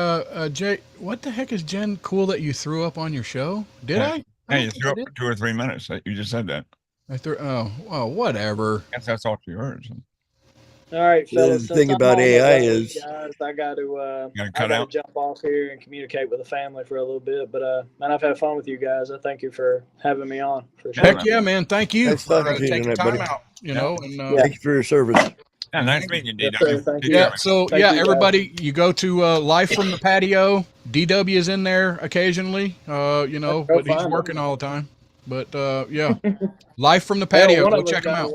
Jay, what the heck is Jen Cool that you threw up on your show? Did I? Yeah, you threw up for 2 or 3 minutes. You just said that. I threw. Oh, well, whatever. I guess that's all she heard. So. All right, fellas. The thing about AI is, guys, I got to jump off here and communicate with the family for a little bit. But man, I've had fun with you guys. I thank you for having me on. For sure. Heck yeah, man! Thank you for taking time buddy. out. You know, and thank you for your service. Yeah, nice meeting you, DW. Yeah, so everybody, you go to Live from the Patio. DW is in there occasionally, you know, but he's working all the time. But yeah, Live from the Patio. Go check him out.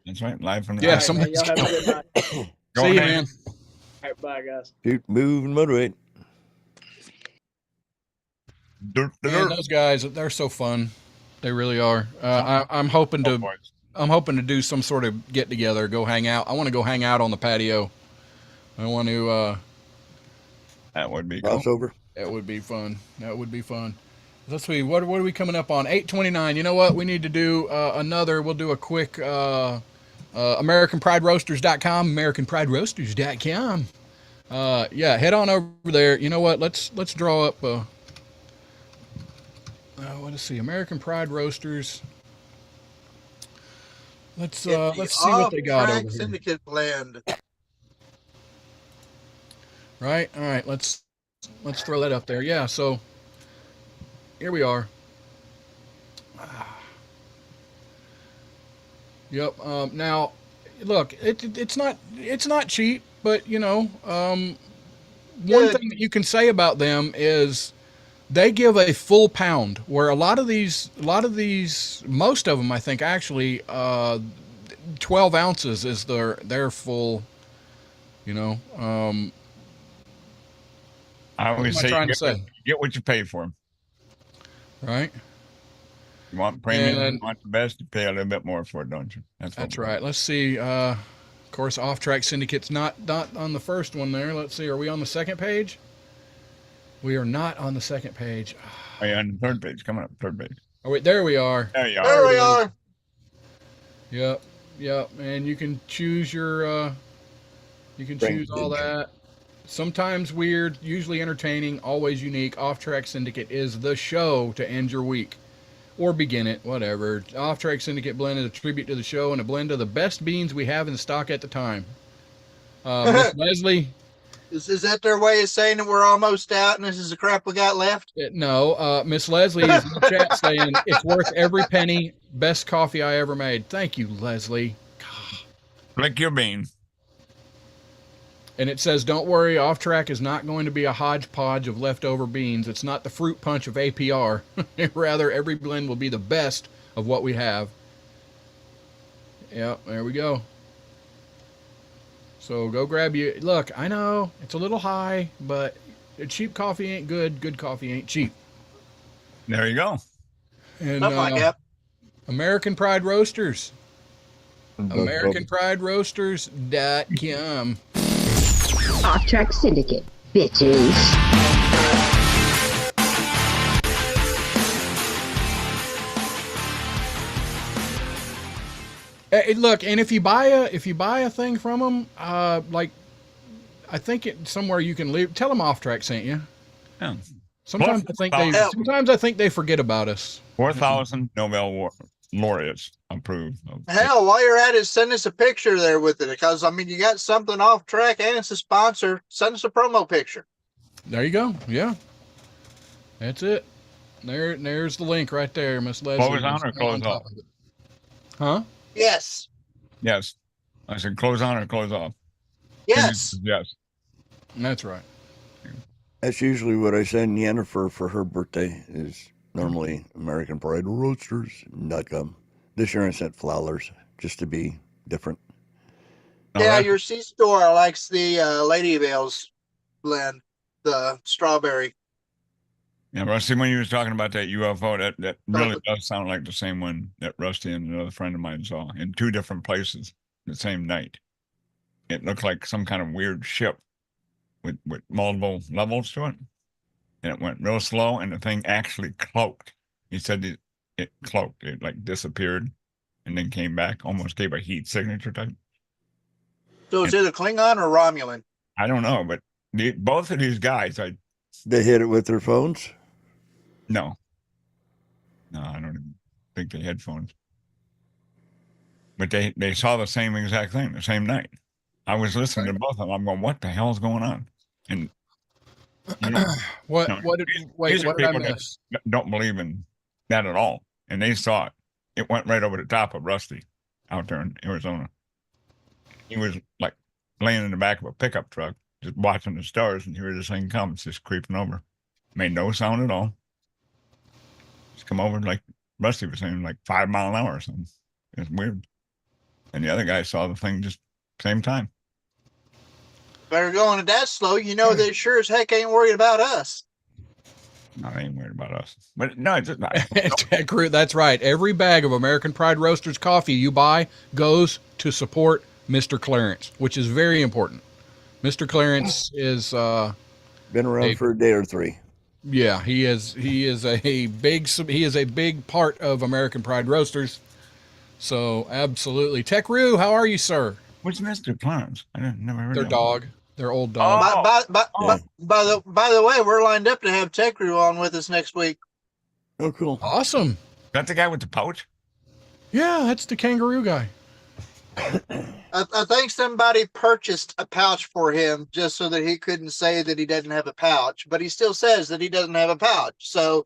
That's right, Live from the Patio. Yeah, somebody's have a good night. See you, man. All right, bye, guys. Shoot, move, and motivate. Man, those guys, they're so fun. They really are. I'm hoping to do some sort of get together, go hang out. I want to go hang out on the patio. I want to. That would be crossover. That would be fun. That would be fun. Let's see. What are we coming up on? 8:29. You know what? We need to do another. We'll do a quick AmericanPrideRoasters.com. AmericanPrideRoasters.com. Yeah, head on over there. You know what? Let's draw up. Let's see. American Pride Roasters. Let's see what they got over here. OffTrack Syndicate blend. Right. All right. Let's throw that up there. Yeah. So here we are. Yep. Now, look, it's not cheap, but you know, one thing that you can say about them is they give a full pound, where a lot of these, most of them, I think, actually, 12 ounces is their full. You know, I always say, get what you pay for them. Right. You want premium, you want the best, you pay a little bit more for it, don't you? That's right. Let's see. Of course, OffTrack Syndicate's not on the first one there. Let's see. Are we on the second page? We are not on the second page. Oh, yeah, on the third page. Coming up, third page. Oh, wait, there we are. There you are. There we are. Yep. And you can choose your, choose all that. Sometimes weird, usually entertaining, always unique. OffTrack Syndicate is the show to end your week. Or begin it, whatever. OffTrack Syndicate blend is a tribute to the show and a blend of the best beans we have in stock at the time. Miss Leslie. Is that their way of saying that we're almost out and this is the crap we got left? No. Miss Leslie is in the chat saying it's worth every penny. Best coffee I ever made. Thank you, Leslie. Lick your bean. And it says, don't worry, OffTrack is not going to be a hodgepodge of leftover beans. It's not the fruit punch of APR. Rather, every blend will be the best of what we have. Yep, there we go. So go grab you. Look, I know it's a little high, but cheap coffee ain't good. Good coffee ain't cheap. There you go. And American Pride Roasters. AmericanPrideRoasters.com. OffTrack Syndicate, bitches. Look, and if you buy a thing from them, like I think somewhere you can leave. Tell them OffTrack sent you. Yeah. Sometimes I think they forget about us. 4,000 Nobel laureates approved. Hell, while you're at it, send us a picture there with it, because I mean, you got something OffTrack and it's a sponsor. Send us a promo picture. There you go. Yeah, that's it. There's the link right there, Miss Leslie. Close on or close off? Huh? Yes. Yes. I said close on or close off. Yes. Yes. That's right. That's usually what I send Yennefer for her birthday. Is normally AmericanPrideRoasters.com. This year I sent flowers just to be different. Yeah, your C-store likes the Lady Vales blend, the strawberry. Yeah, Rusty, when you was talking about that UFO, that really does sound like the same one that Rusty and another friend of mine saw in two different places the same night. It looked like some kind of weird ship with multiple levels to it. And it went real slow, and the thing actually cloaked. He said it cloaked. It like disappeared and then came back, almost gave a heat signature type. So it's either Klingon or Romulan. I don't know, but both of these guys, they hit it with their phones? No, I don't even think they had phones. But they saw the same exact thing the same night. I was listening to both of them. I'm going, what the hell is going on? And what did I miss? Don't believe in that at all. And they saw it. It went right over the top of Rusty out there in Arizona. He was like laying in the back of a pickup truck, just watching the stars, and here this thing comes, just creeping over. Made no sound at all. Just come over like Rusty was saying, like 5 mile an hour or something. It was weird. And the other guy saw the thing just same time. Better going at that slow, you know they sure as heck ain't worried about us. I ain't worried about us. But no, it's just not. Tech Crew, that's right. Every bag of American Pride Roasters coffee you buy goes to support Mr. Clarence, which is very important. Mr. Clarence is been around for a day or three. Yeah, he is a big part of American Pride Roasters. So absolutely. Tech Crew, how are you, sir? What's Mr. Clarence? I never heard Their of dog. Their old dog. By the way, we're lined up to have Tech Crew on with us next week. Oh, cool. Awesome. That's the guy with the pouch? Yeah, that's the kangaroo guy. I think somebody purchased a pouch for him just so that he couldn't say that he doesn't have a pouch, but he still says that he doesn't have a pouch. So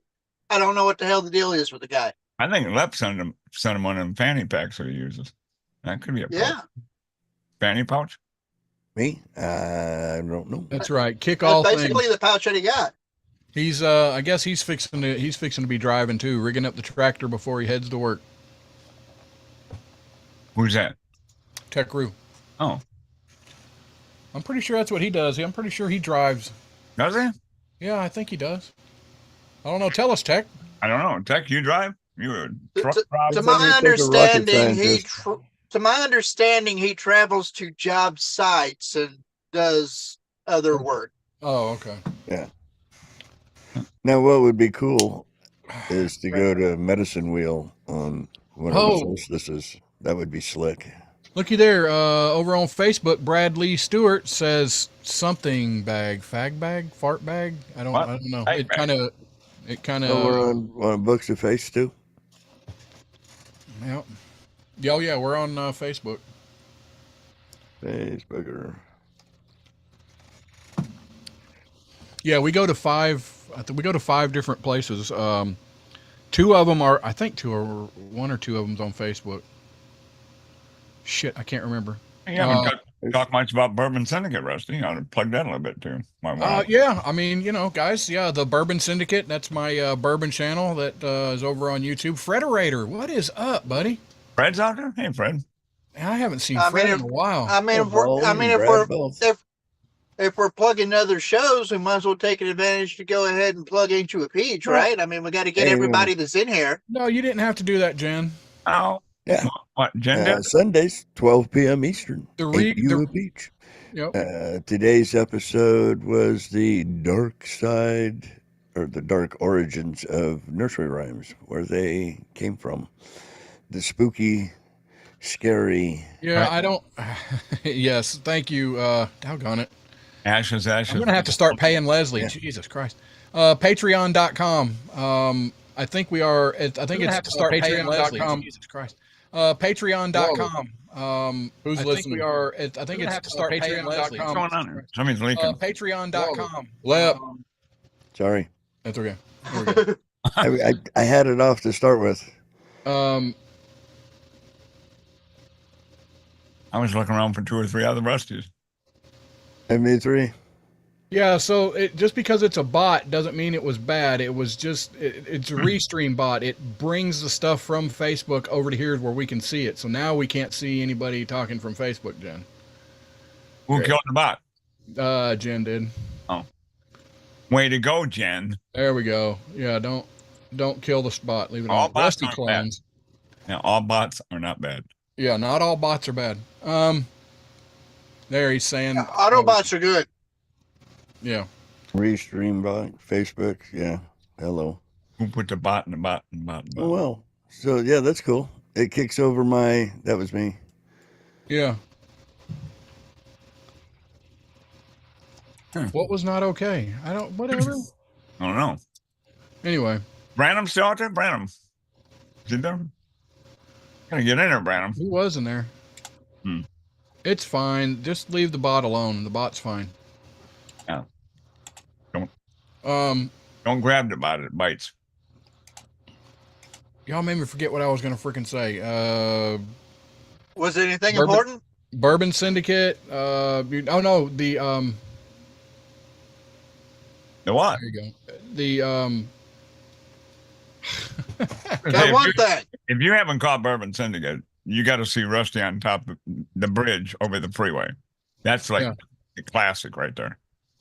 I don't know what the hell the deal is with the guy. I think Lep sent him one of them fanny packs that he uses. That could be a pouch. Yeah. Fanny pouch? Me? I don't know. That's right. Kick all That's basically things. the pouch that he got. He's I guess he's fixing to be driving too, rigging up the tractor before he heads to work. Who's that? Tech Crew. Oh. I'm pretty sure that's what he does. I'm pretty sure he drives. Does he? Yeah, I think he does. I don't know. Tell us, Tech. I don't know. Tech, you drive? You a truck driver? To my understanding, he travels to job sites and does other work. Oh, okay. Yeah. Now, what would be cool is to go to Medicine Wheel on one of the solstices. That would be slick. Looky there, over on Facebook, Bradley Stewart says something bag, fag bag, fart bag. I don't know. It kind of. Oh, we're on Books of Face too. Yeah. Oh yeah, we're on Facebook. Facebooker. Yeah, we go to 5. I think we go to 5 different places. 2 of them are, I think, 1 or 2 of them's on Facebook. Shit, I can't remember. You haven't talked much about Bourbon Syndicate, Rusty. I'll plug that a little bit too. Yeah, I mean, guys, the Bourbon Syndicate, that's my bourbon channel that is over on YouTube. Frederator, what is up, buddy? Fred's out there? Hey, Fred. I haven't seen Fred in a while. If we're plugging other shows, we might as well take an advantage to go ahead and plug into a peach, right? I mean, we got to get everybody that's in here. No, you didn't have to do that, Jen. Oh. Yeah. What, Jen? Sundays, 12 p.m. Eastern. The Beach. Yep. Today's episode was the dark side, or the dark origins of nursery rhymes, where they came from. The spooky, scary. Yeah, I don't. Yes, thank you. Doggone it. Ashes. I'm going to have to start paying Leslie. Yeah. Jesus Christ. Patreon.com. I think we are. I think it's to start Patreon.com. Jesus Christ. Patreon.com. Who's listening? I think it's to start Patreon.com. What's going on here? Somebody's leaking. Patreon.com. Sorry. That's okay. Here we go. I had it off to start with. I was looking around for 2 or 3 other Rusties. Me 3. Yeah, so just because it's a bot doesn't mean it was bad. It was just, it's a restream bot. It brings the stuff from Facebook over to here where we can see it. So now we can't see anybody talking from Facebook, Jen. Who killed the bot? Jen did. Oh. Way to go, Jen. There we go. Yeah, don't kill the bot. Leave it all on. Rusty clones. Yeah, all bots are not bad. Yeah, not all bots are bad. There he's saying. Autobots are good. Yeah. Restream bot, Facebook. Yeah. Hello. Who put the bot in the bot and bot? Oh, well. So, yeah, that's cool. It kicks over that was me. Yeah. What was not okay? Whatever. I don't know. Anyway. Branham still out there? Branham. Is he there? Gotta get in there, Branham. He was in there. It's fine. Just leave the bot alone. The bot's fine. Yeah. Don't grab the bot. It bites. Y'all made me forget what I was going to freaking say. Was it anything important? Bourbon Syndicate. Oh no, the what? There you go. The got one thing. If you haven't caught Bourbon Syndicate, you got to see Rusty on top of the bridge over the freeway. That's like the classic right there.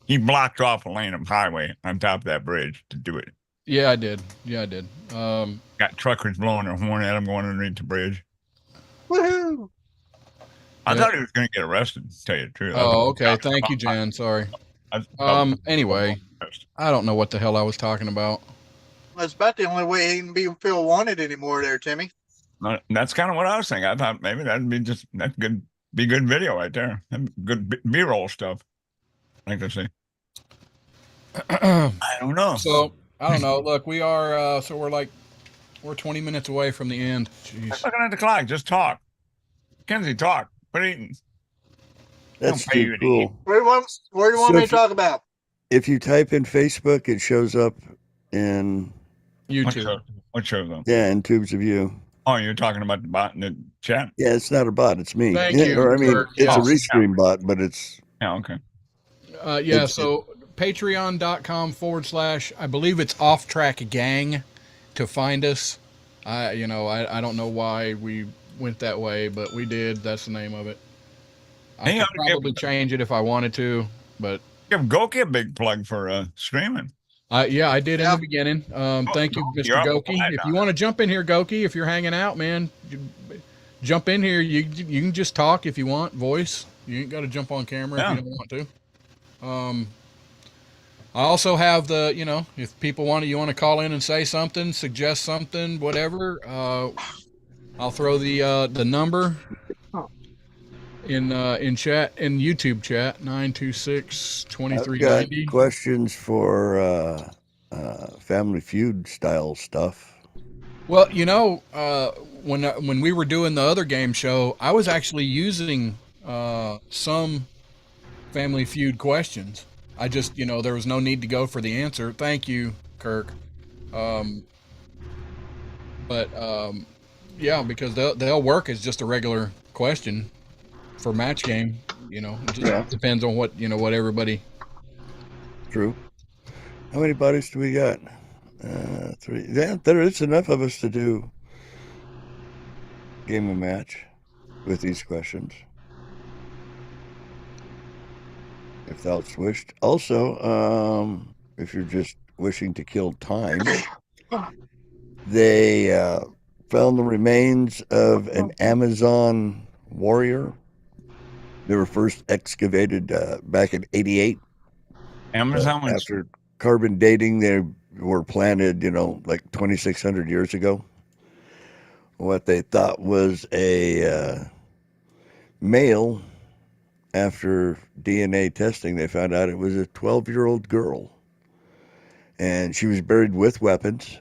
He blocked off a lane of highway on top of that bridge to do it. Yeah, I did. Got truckers blowing their horn at him going underneath the bridge. Woohoo! I thought he was going to get arrested, to tell you the truth. Oh, okay. Thank you, Jan. Sorry. Anyway, I don't know what the hell I was talking about. That's about the only way he can feel wanted anymore there, Timmy. That's kind of what I was thinking. I thought maybe that'd be good video right there. Good B-roll stuff. I think that's it. I don't know. So, I don't know. Look, we are, we're 20 minutes away from the end. Jeez. Looking at the clock, just talk. Kenzie, talk. Quit eating. That's too cool. Where do you want me to talk about? If you type in Facebook, it shows up in YouTube. What shows up? Yeah, in Tubes of You. Oh, you're talking about the bot in the chat? Yeah, it's not a bot. It's me. Thank you. Or, I mean, it's a restream bot, but it's... Yeah, okay. So patreon.com / I believe it's OffTrack Gang to find us. I don't know why we went that way, but we did. That's the name of it. I could probably change it if I wanted to, but give Goki a big plug for streaming. Yeah, I did in the beginning. Thank you, Mr. Goki. If you want to jump in here, Goki, if you're hanging out, man, jump in here. You can just talk if you want, voice. You ain't got to jump on camera if you don't want to. I also have if people you want to call in and say something, suggest something, whatever. I'll throw the number in chat, in YouTube chat, 926-2390. I've got questions for Family Feud style stuff. Well, when we were doing the other game show, I was actually using some Family Feud questions. I just, there was no need to go for the answer. Thank you, Kirk. Yeah, because they'll work as just a regular question for match game. It just depends on what everybody. True. How many bodies do we got? 3. Yeah, there is enough of us to do game and match with these questions, if that's wished. Also, if you're just wishing to kill time, they found the remains of an Amazon warrior. They were first excavated back in 88. Amazon after carbon dating, they were planted, like 2,600 years ago. What they thought was a male. After DNA testing, they found out it was a 12-year-old girl. And she was buried with weapons,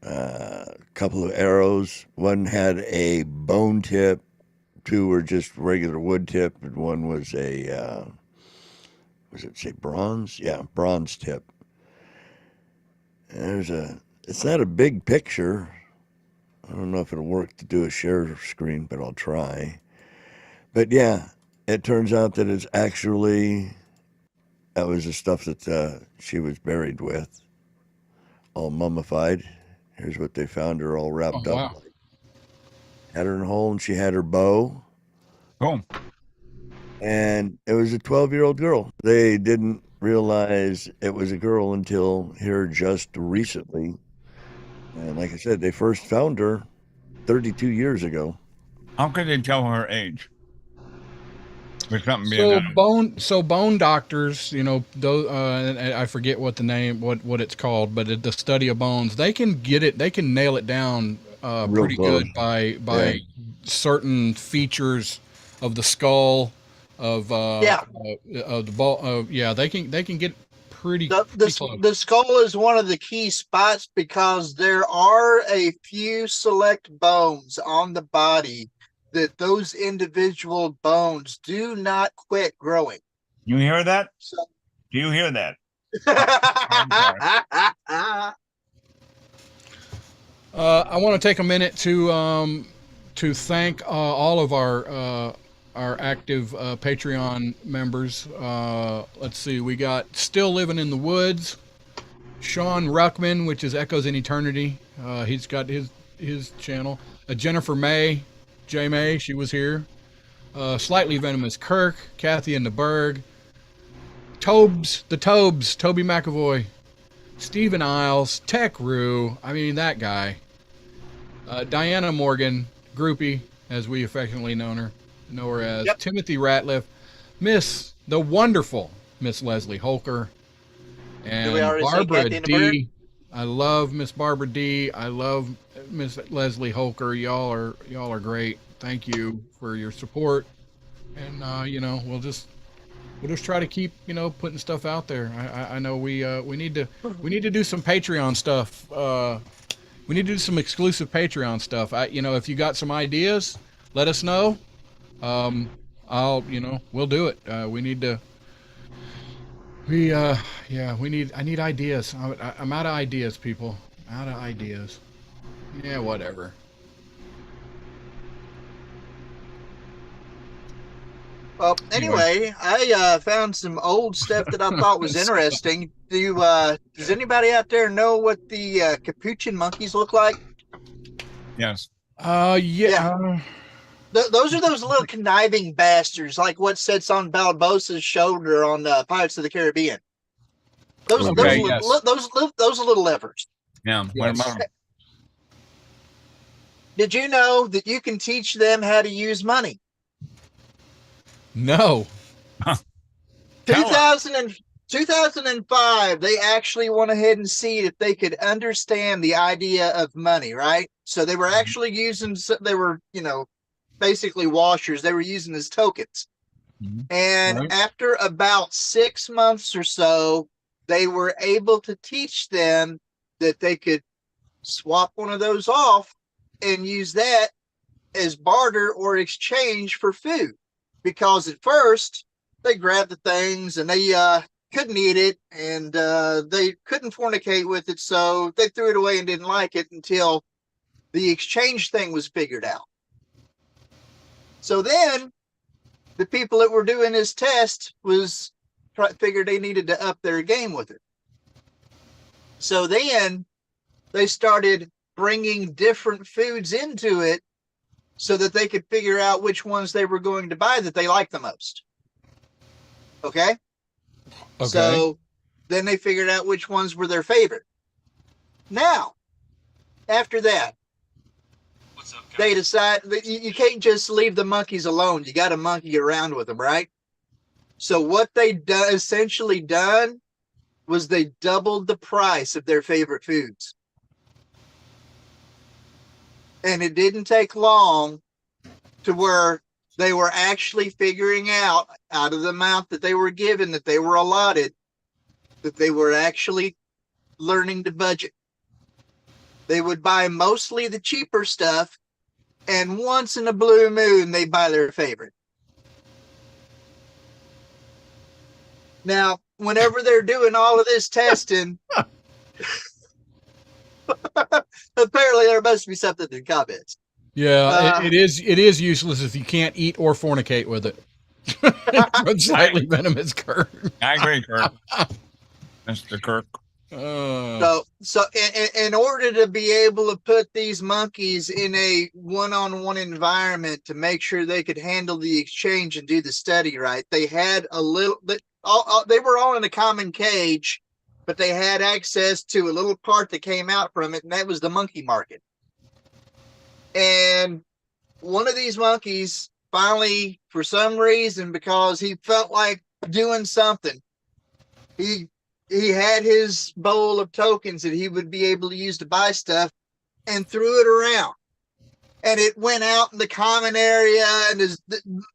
a couple of arrows. One had a bone tip. 2 were just regular wood tip, and one was a, bronze? Yeah, bronze tip. And it's not a big picture. I don't know if it'll work to do a share screen, but I'll try. But yeah, it turns out that that was the stuff that she was buried with, all mummified. Here's what they found her all wrapped up. Wow. Had her in a hole, and she had her bow. Oh. And it was a 12-year-old girl. They didn't realize it was a girl until here just recently. And like I said, they first found her 32 years ago. How could they tell her age? Bone doctors, I forget what the name, what it's called, but the study of bones, they can nail it down pretty good by certain features of the skull, of the ball. They can get pretty close. The skull is one of the key spots because there are a few select bones on the body that those individual bones do not quit growing. You hear that? Do you hear that? I want to take a minute to thank all of our active Patreon members. Let's see, we got Still Living in the Woods, Sean Ruckman, which is Echoes in Eternity. He's got his channel. Jennifer May. J May, she was here. Slightly Venomous Kirk, Kathy and the Berg, Toby McAvoy, Stephen Isles, Tech Rue, I mean, that guy. Diana Morgan, Groupie, as we affectionately know her as. Yep. Timothy Ratliff, the wonderful Miss Leslie Holker, and Barbara D. I love Miss Barbara D. I love Miss Leslie Holker. Y'all are great. Thank you for your support. And we'll just try to keep putting stuff out there. I know we need to do some Patreon stuff. We need to do some exclusive Patreon stuff. If you got some ideas, let us know. We'll do it. I need ideas. I'm out of ideas, people. Out of ideas. Yeah, whatever. Well, anyway, I found some old stuff that I thought was interesting. Does anybody out there know what the capuchin monkeys look like? Yes. Yeah. Those are those little conniving bastards, like what sits on Balboa's shoulder on Pirates of the Caribbean. Those little levers. Yeah. What about them? Did you know that you can teach them how to use money? No. 2005, they actually went ahead and see if they could understand the idea of money, right? So they were actually basically washers. They were using as tokens. Mm-hmm. And after about 6 months or so, they were able to teach them that they could swap one of those off and use that as barter or exchange for food. Because at first they grabbed the things and they couldn't eat it and they couldn't fornicate with it. So they threw it away and didn't like it until the exchange thing was figured out. So then the people that were doing this test figured they needed to up their game with it. So then they started bringing different foods into it so that they could figure out which ones they were going to buy that they liked the most. Okay? So then they figured out which ones were their favorite. Now, after that, they decide that you can't just leave the monkeys alone. You got to monkey around with them, right? So what they essentially done was they doubled the price of their favorite foods. And it didn't take long to where they were actually figuring out of the amount that they were given, that they were allotted, that they were actually learning to budget. They would buy mostly the cheaper stuff, and once in a blue moon, they buy their favorite. Now, whenever they're doing all of this testing, apparently there must be something in the comments. Yeah, it is useless if you can't eat or fornicate with it. From Slightly Venomous Kirk. I agree, Kirk. Mr. Kirk. So in order to be able to put these monkeys in a one-on-one environment to make sure they could handle the exchange and do the study right, they had they were all in a common cage, but they had access to a little part that came out from it, and that was the monkey market. And one of these monkeys finally, for some reason, because he felt like doing something, he had his bowl of tokens that he would be able to use to buy stuff and threw it around. And it went out in the common area, and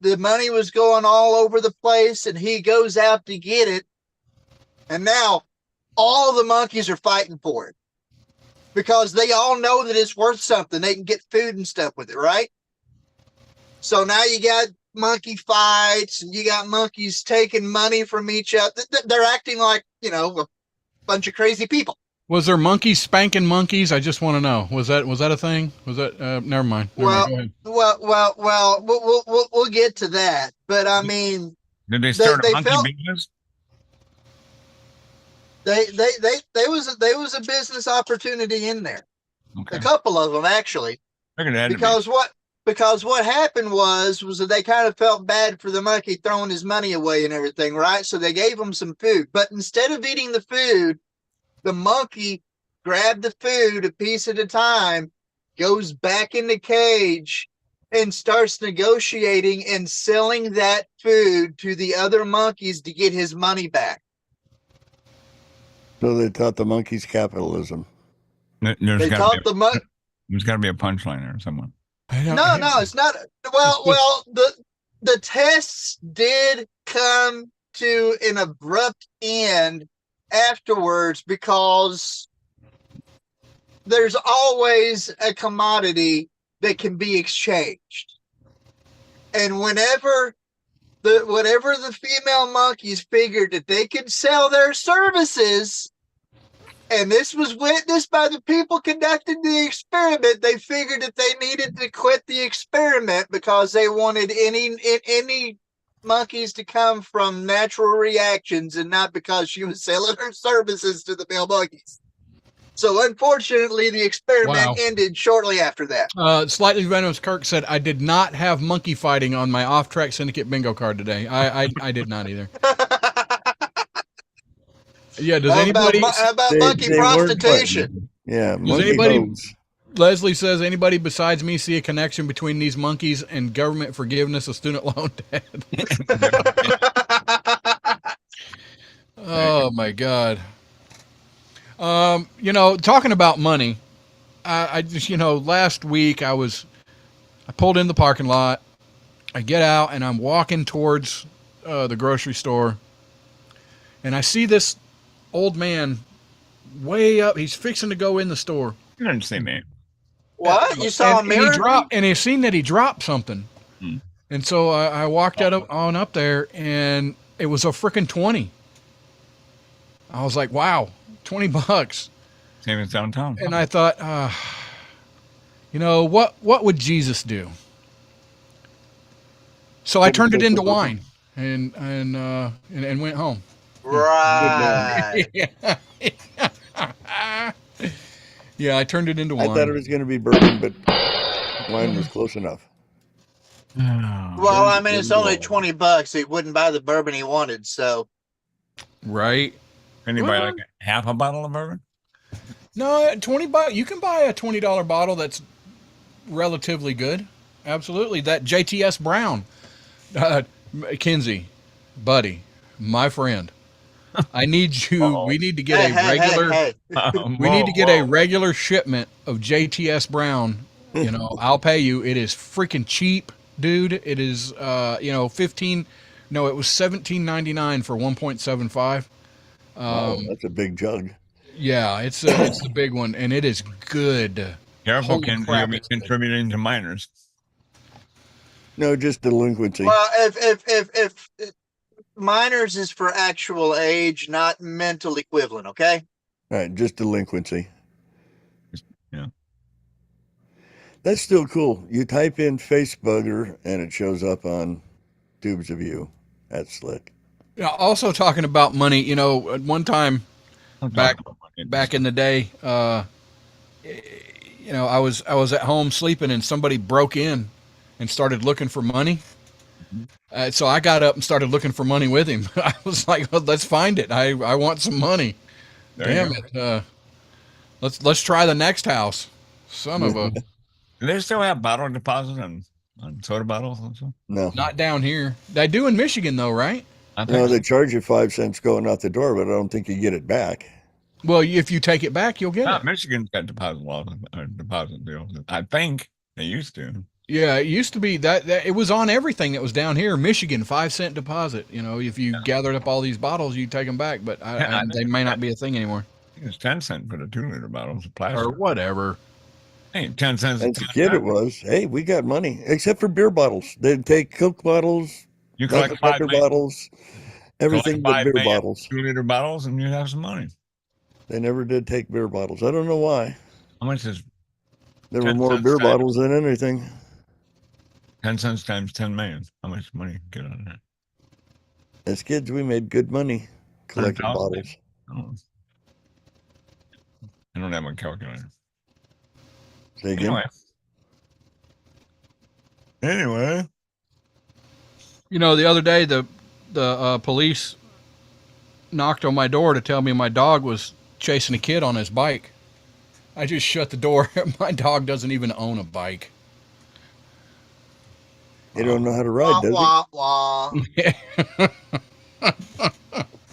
the money was going all over the place, and he goes out to get it. And now all of the monkeys are fighting for it because they all know that it's worth something. They can get food and stuff with it, right? So now you got monkey fights, and you got monkeys taking money from each other. They're acting like, a bunch of crazy people. Was there monkeys spanking monkeys? I just want to know. Was that a thing? Was that? Never mind. Well, we'll get to that. But I mean, did they start a monkey business? There was a business opportunity in there. Okay. A couple of them actually. Because what happened was that they kind of felt bad for the monkey throwing his money away and everything, right? So they gave him some food, but instead of eating the food, the monkey grabbed the food a piece at a time, goes back in the cage, and starts negotiating and selling that food to the other monkeys to get his money back. So they taught the monkeys capitalism. There's got to be a punchline there somewhere. No, it's not. Well, the tests did come to an abrupt end afterwards because there's always a commodity that can be exchanged. And whatever the female monkeys figured that they could sell their services, and this was witnessed by the people conducting the experiment, they figured that they needed to quit the experiment because they wanted any monkeys to come from natural reactions and not because she was selling her services to the male monkeys. So unfortunately, the experiment ended shortly after that. Slightly Venomous Kirk said, I did not have monkey fighting on my OffTrack Syndicate bingo card today. I did not either. Yeah, does anybody... How about monkey prostitution? Yeah, Leslie says, anybody besides me see a connection between these monkeys and government forgiveness of student loan debt? Oh, my God. Talking about money, I just, last week I pulled in the parking lot. I get out and I'm walking towards the grocery store, and I see this old man way up. He's fixing to go in the store. You didn't see me. What? You saw a mirror? And he seen that he dropped something. And so I walked on up there, and it was a freaking 20. I was like, wow, $20. Same as downtown. And I thought, what would Jesus do? So I turned it into wine and went home. Right. Yeah, I turned it into wine. I thought it was going to be bourbon, but wine was close enough. Well, I mean, it's only $20. He wouldn't buy the bourbon he wanted, so. Right. Can you buy like half a bottle of bourbon? No, $20. You can buy a $20 bottle that's relatively good. Absolutely. That JTS Brown, Kinsey, buddy, my friend. I need you. We need to get a regular. We need to get a regular shipment of JTS Brown. I'll pay you. It is freaking cheap, dude. It is, it was $17.99 for 1.75. That's a big jug. Yeah, it's a big one, and it is good. Careful, Ken, you'll be contributing to minors. No, just delinquency. Well, if minors is for actual age, not mental equivalent, okay? All right, just delinquency. Yeah. That's still cool. You type in Facebooker and it shows up on Tubes of You. That's slick. Yeah, also talking about money, at one time back in the day, I was at home sleeping and somebody broke in and started looking for money. So I got up and started looking for money with him. I was like, well, let's find it. I want some money. Damn it. Let's try the next house. Son of a. Do they still have bottle deposits on soda bottles and stuff? No. Not down here. They do in Michigan though, right? No, they charge you 5 cents going out the door, but I don't think you get it back. Well, if you take it back, you'll get it. Michigan's got deposit deals. I think they used to. Yeah, it used to be that it was on everything that was down here. Michigan, 5-cent deposit. If you gathered up all these bottles, you take them back, but they may not be a thing anymore. I think it's 10 cents for the 2-liter bottles of plastic. Or whatever. Hey, 10 cents. As a kid, it was, hey, we got money, except for beer bottles. They'd take Coke bottles, you collect bottles, everything but beer bottles. 2-liter bottles, and you have some money. They never did take beer bottles. I don't know why. How much is? There were more beer bottles than anything. 10 cents times 10 million. How much money you get on that? As kids, we made good money collecting bottles. I don't have my calculator. Say again? Anyway. The other day, the police knocked on my door to tell me my dog was chasing a kid on his bike. I just shut the door. My dog doesn't even own a bike. He don't know how to ride, does wah, wah.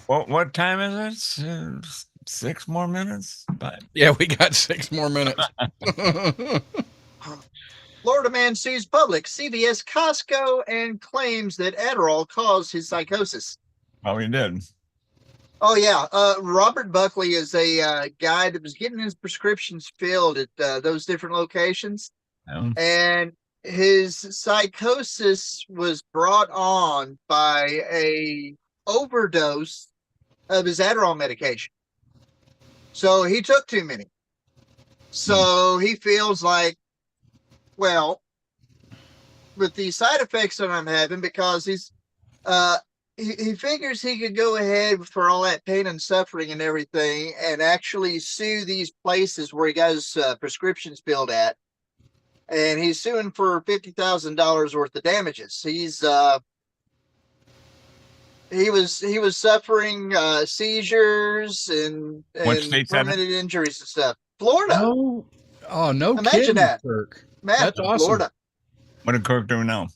What time is it? 6 more minutes? Yeah, we got 6 more minutes. Florida man sues Publix, CVS, Costco, and claims that Adderall caused his psychosis. Oh, he did. Oh, yeah. Robert Buckley is a guy that was getting his prescriptions filled at those different locations. Yeah. And his psychosis was brought on by a overdose of his Adderall medication. So he took too many. So he feels like, well, with the side effects that I'm having, because he's he figures he could go ahead for all that pain and suffering and everything and actually sue these places where he got his prescriptions filled at. And he's suing for $50,000 worth of damages. He was suffering seizures and permanent injuries and stuff. Florida. Oh, no! Imagine kidding, that, Kirk. Matt, That's awesome. Florida. What did Kirk do now?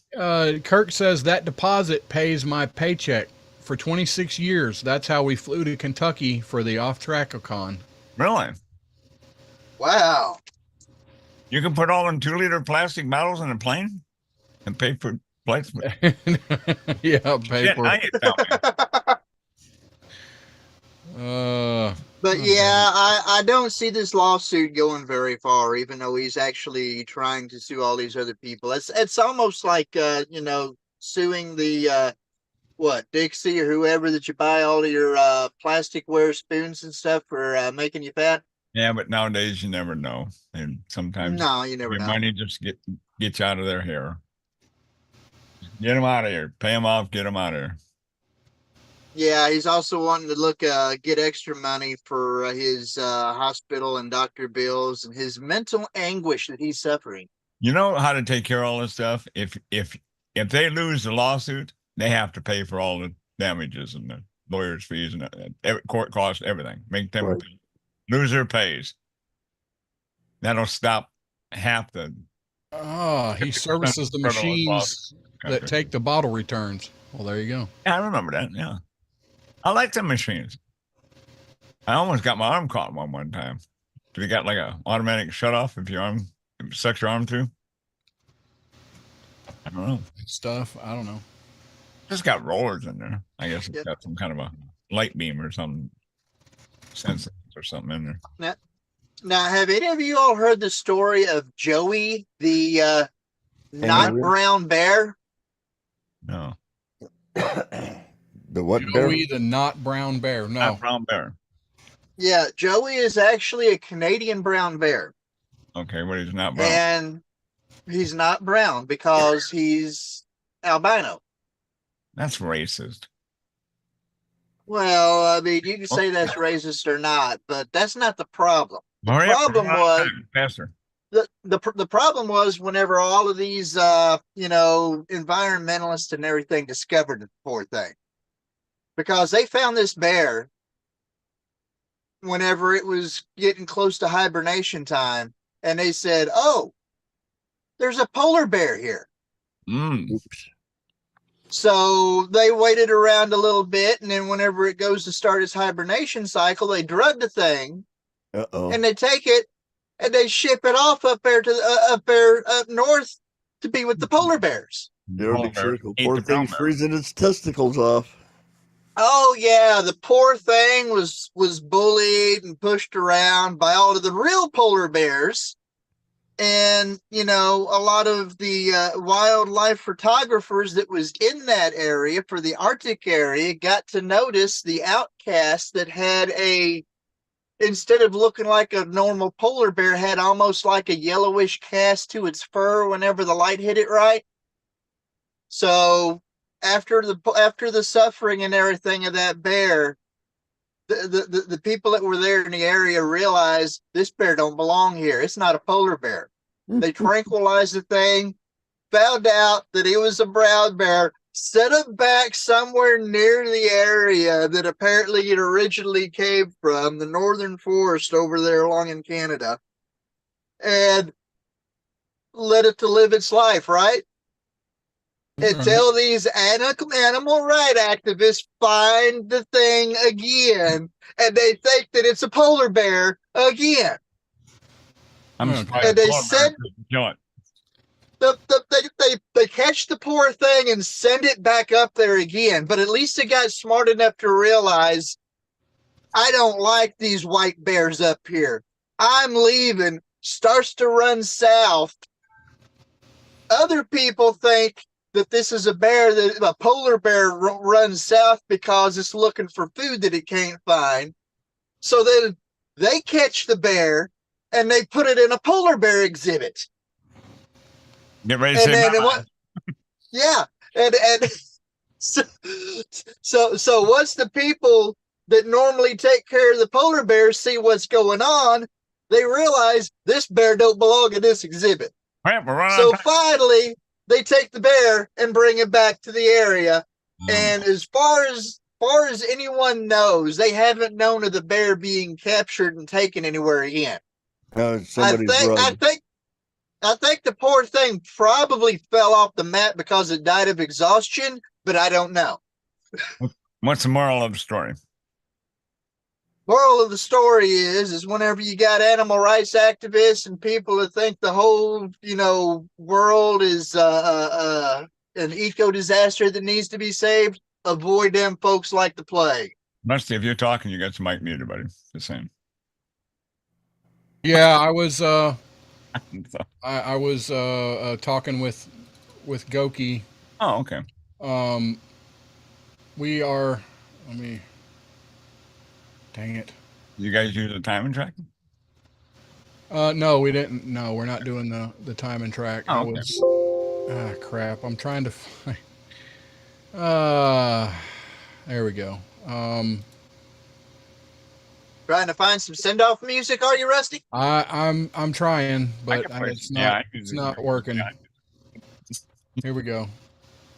Kirk says that deposit pays my paycheck for 26 years. That's how we flew to Kentucky for the OffTrack-a-con. Really? Wow. You can put all in 2-liter plastic bottles in a plane and pay for placement. Yeah, pay for it. But yeah, I don't see this lawsuit going very far, even though he's actually trying to sue all these other people. It's almost like suing the Dixie or whoever that you buy all of your plasticware spoons and stuff for making you fat. Yeah, but nowadays you never know, and sometimes you never know. Money just gets you out of their hair. Get them out of here. Pay them off. Get them out of here. Yeah, he's also wanting to get extra money for his hospital and doctor bills and his mental anguish that he's suffering. You know how to take care of all this stuff? If they lose the lawsuit, they have to pay for all the damages and the lawyer's fees and court costs, everything. Make them Right. Loser pays. That'll stop half the. Oh, he services the machines that take the bottle returns. Well, there you go. Yeah, I remember that. Yeah. I like them machines. I almost got my arm caught in one time. You got like a automatic shut off if your arm sucks your arm through. I don't know. Stuff. I don't know. Just got rollers in there. I guess it's got some kind of a light beam or some sensors or something in there. Now, have any of you all heard the story of Joey, the not brown bear? No. The what bear? Joey, the not brown bear. No. Not brown bear. Yeah, Joey is actually a Canadian brown bear. Okay, but he's not brown. And he's not brown because he's albino. That's racist. Well, I mean, you can say that's racist or not, but that's not the problem. The problem was Pastor. The problem was whenever all of these environmentalists and everything discovered the poor thing, because they found this bear whenever it was getting close to hibernation time, and they said, "Oh, there's a polar bear here." Oops. So they waited around a little bit, and then whenever it goes to start its hibernation cycle, they drug the thing, and they take it and they ship it off up there to up north to be with the polar bears. The Arctic Circle. Poor thing freezing its testicles off. Oh yeah, the poor thing was bullied and pushed around by all of the real polar bears. And, a lot of the wildlife photographers that was in that area for the Arctic area got to notice the outcast that had instead of looking like a normal polar bear, had almost like a yellowish cast to its fur whenever the light hit it right. So after the suffering and everything of that bear, the people that were there in the area realized this bear don't belong here. It's not a polar bear. They tranquilized the thing, found out that it was a brown bear, set them back somewhere near the area that apparently it originally came from, the northern forest over there along in Canada, and let it to live its life, right? Until these animal rights activists find the thing again, and they think that it's a polar bear again. And they said they catch the poor thing and send it back up there again. But at least it got smart enough to realize, I don't like these white bears up here. I'm leaving. Starts to run south. Other people think that this is a polar bear runs south because it's looking for food that it can't find. So then they catch the bear and they put it in a polar bear exhibit. Get ready to say yeah. And so once the people that normally take care of the polar bears see what's going on, they realize this bear don't belong in this exhibit. So finally, they take the bear and bring it back to the area. And as far as anyone knows, they haven't known of the bear being captured and taken anywhere again. I think the poor thing probably fell off the map because it died of exhaustion, but I don't know. What's the moral of the story? Moral of the story is whenever you got animal rights activists and people that think the whole, world is an eco disaster that needs to be saved, avoid them folks like the plague. Rusty, if you're talking, you got your mic muted, buddy. Just saying. Yeah, I was I was talking with Goki. Oh, okay. We are. Dang it. You guys use the timing track? No, we didn't. No, we're not doing the timing track. Oh, okay. Crap. I'm trying to find. There we go. Trying to find some send-off music, are you, Rusty? I'm trying, but it's not working. Here we go.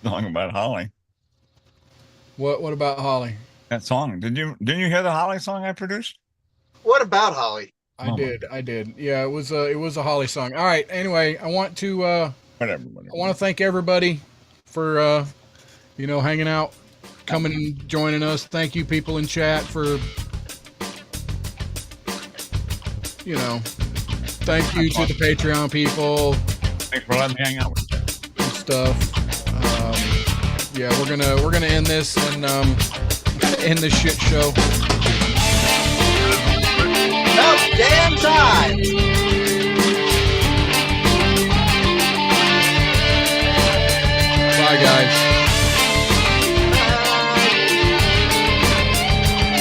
Song about Holly. What about Holly? That song. Didn't you hear the Holly song I produced? What about Holly? I did. Yeah, it was a Holly song. All right. Anyway, I want to whatever. I want to thank everybody for hanging out, coming and joining us. Thank you, people in chat, for thank you to the Patreon people. Thanks for letting me hang out with you and stuff. Yeah, we're gonna end this and end this shit show. About damn time. Bye, guys.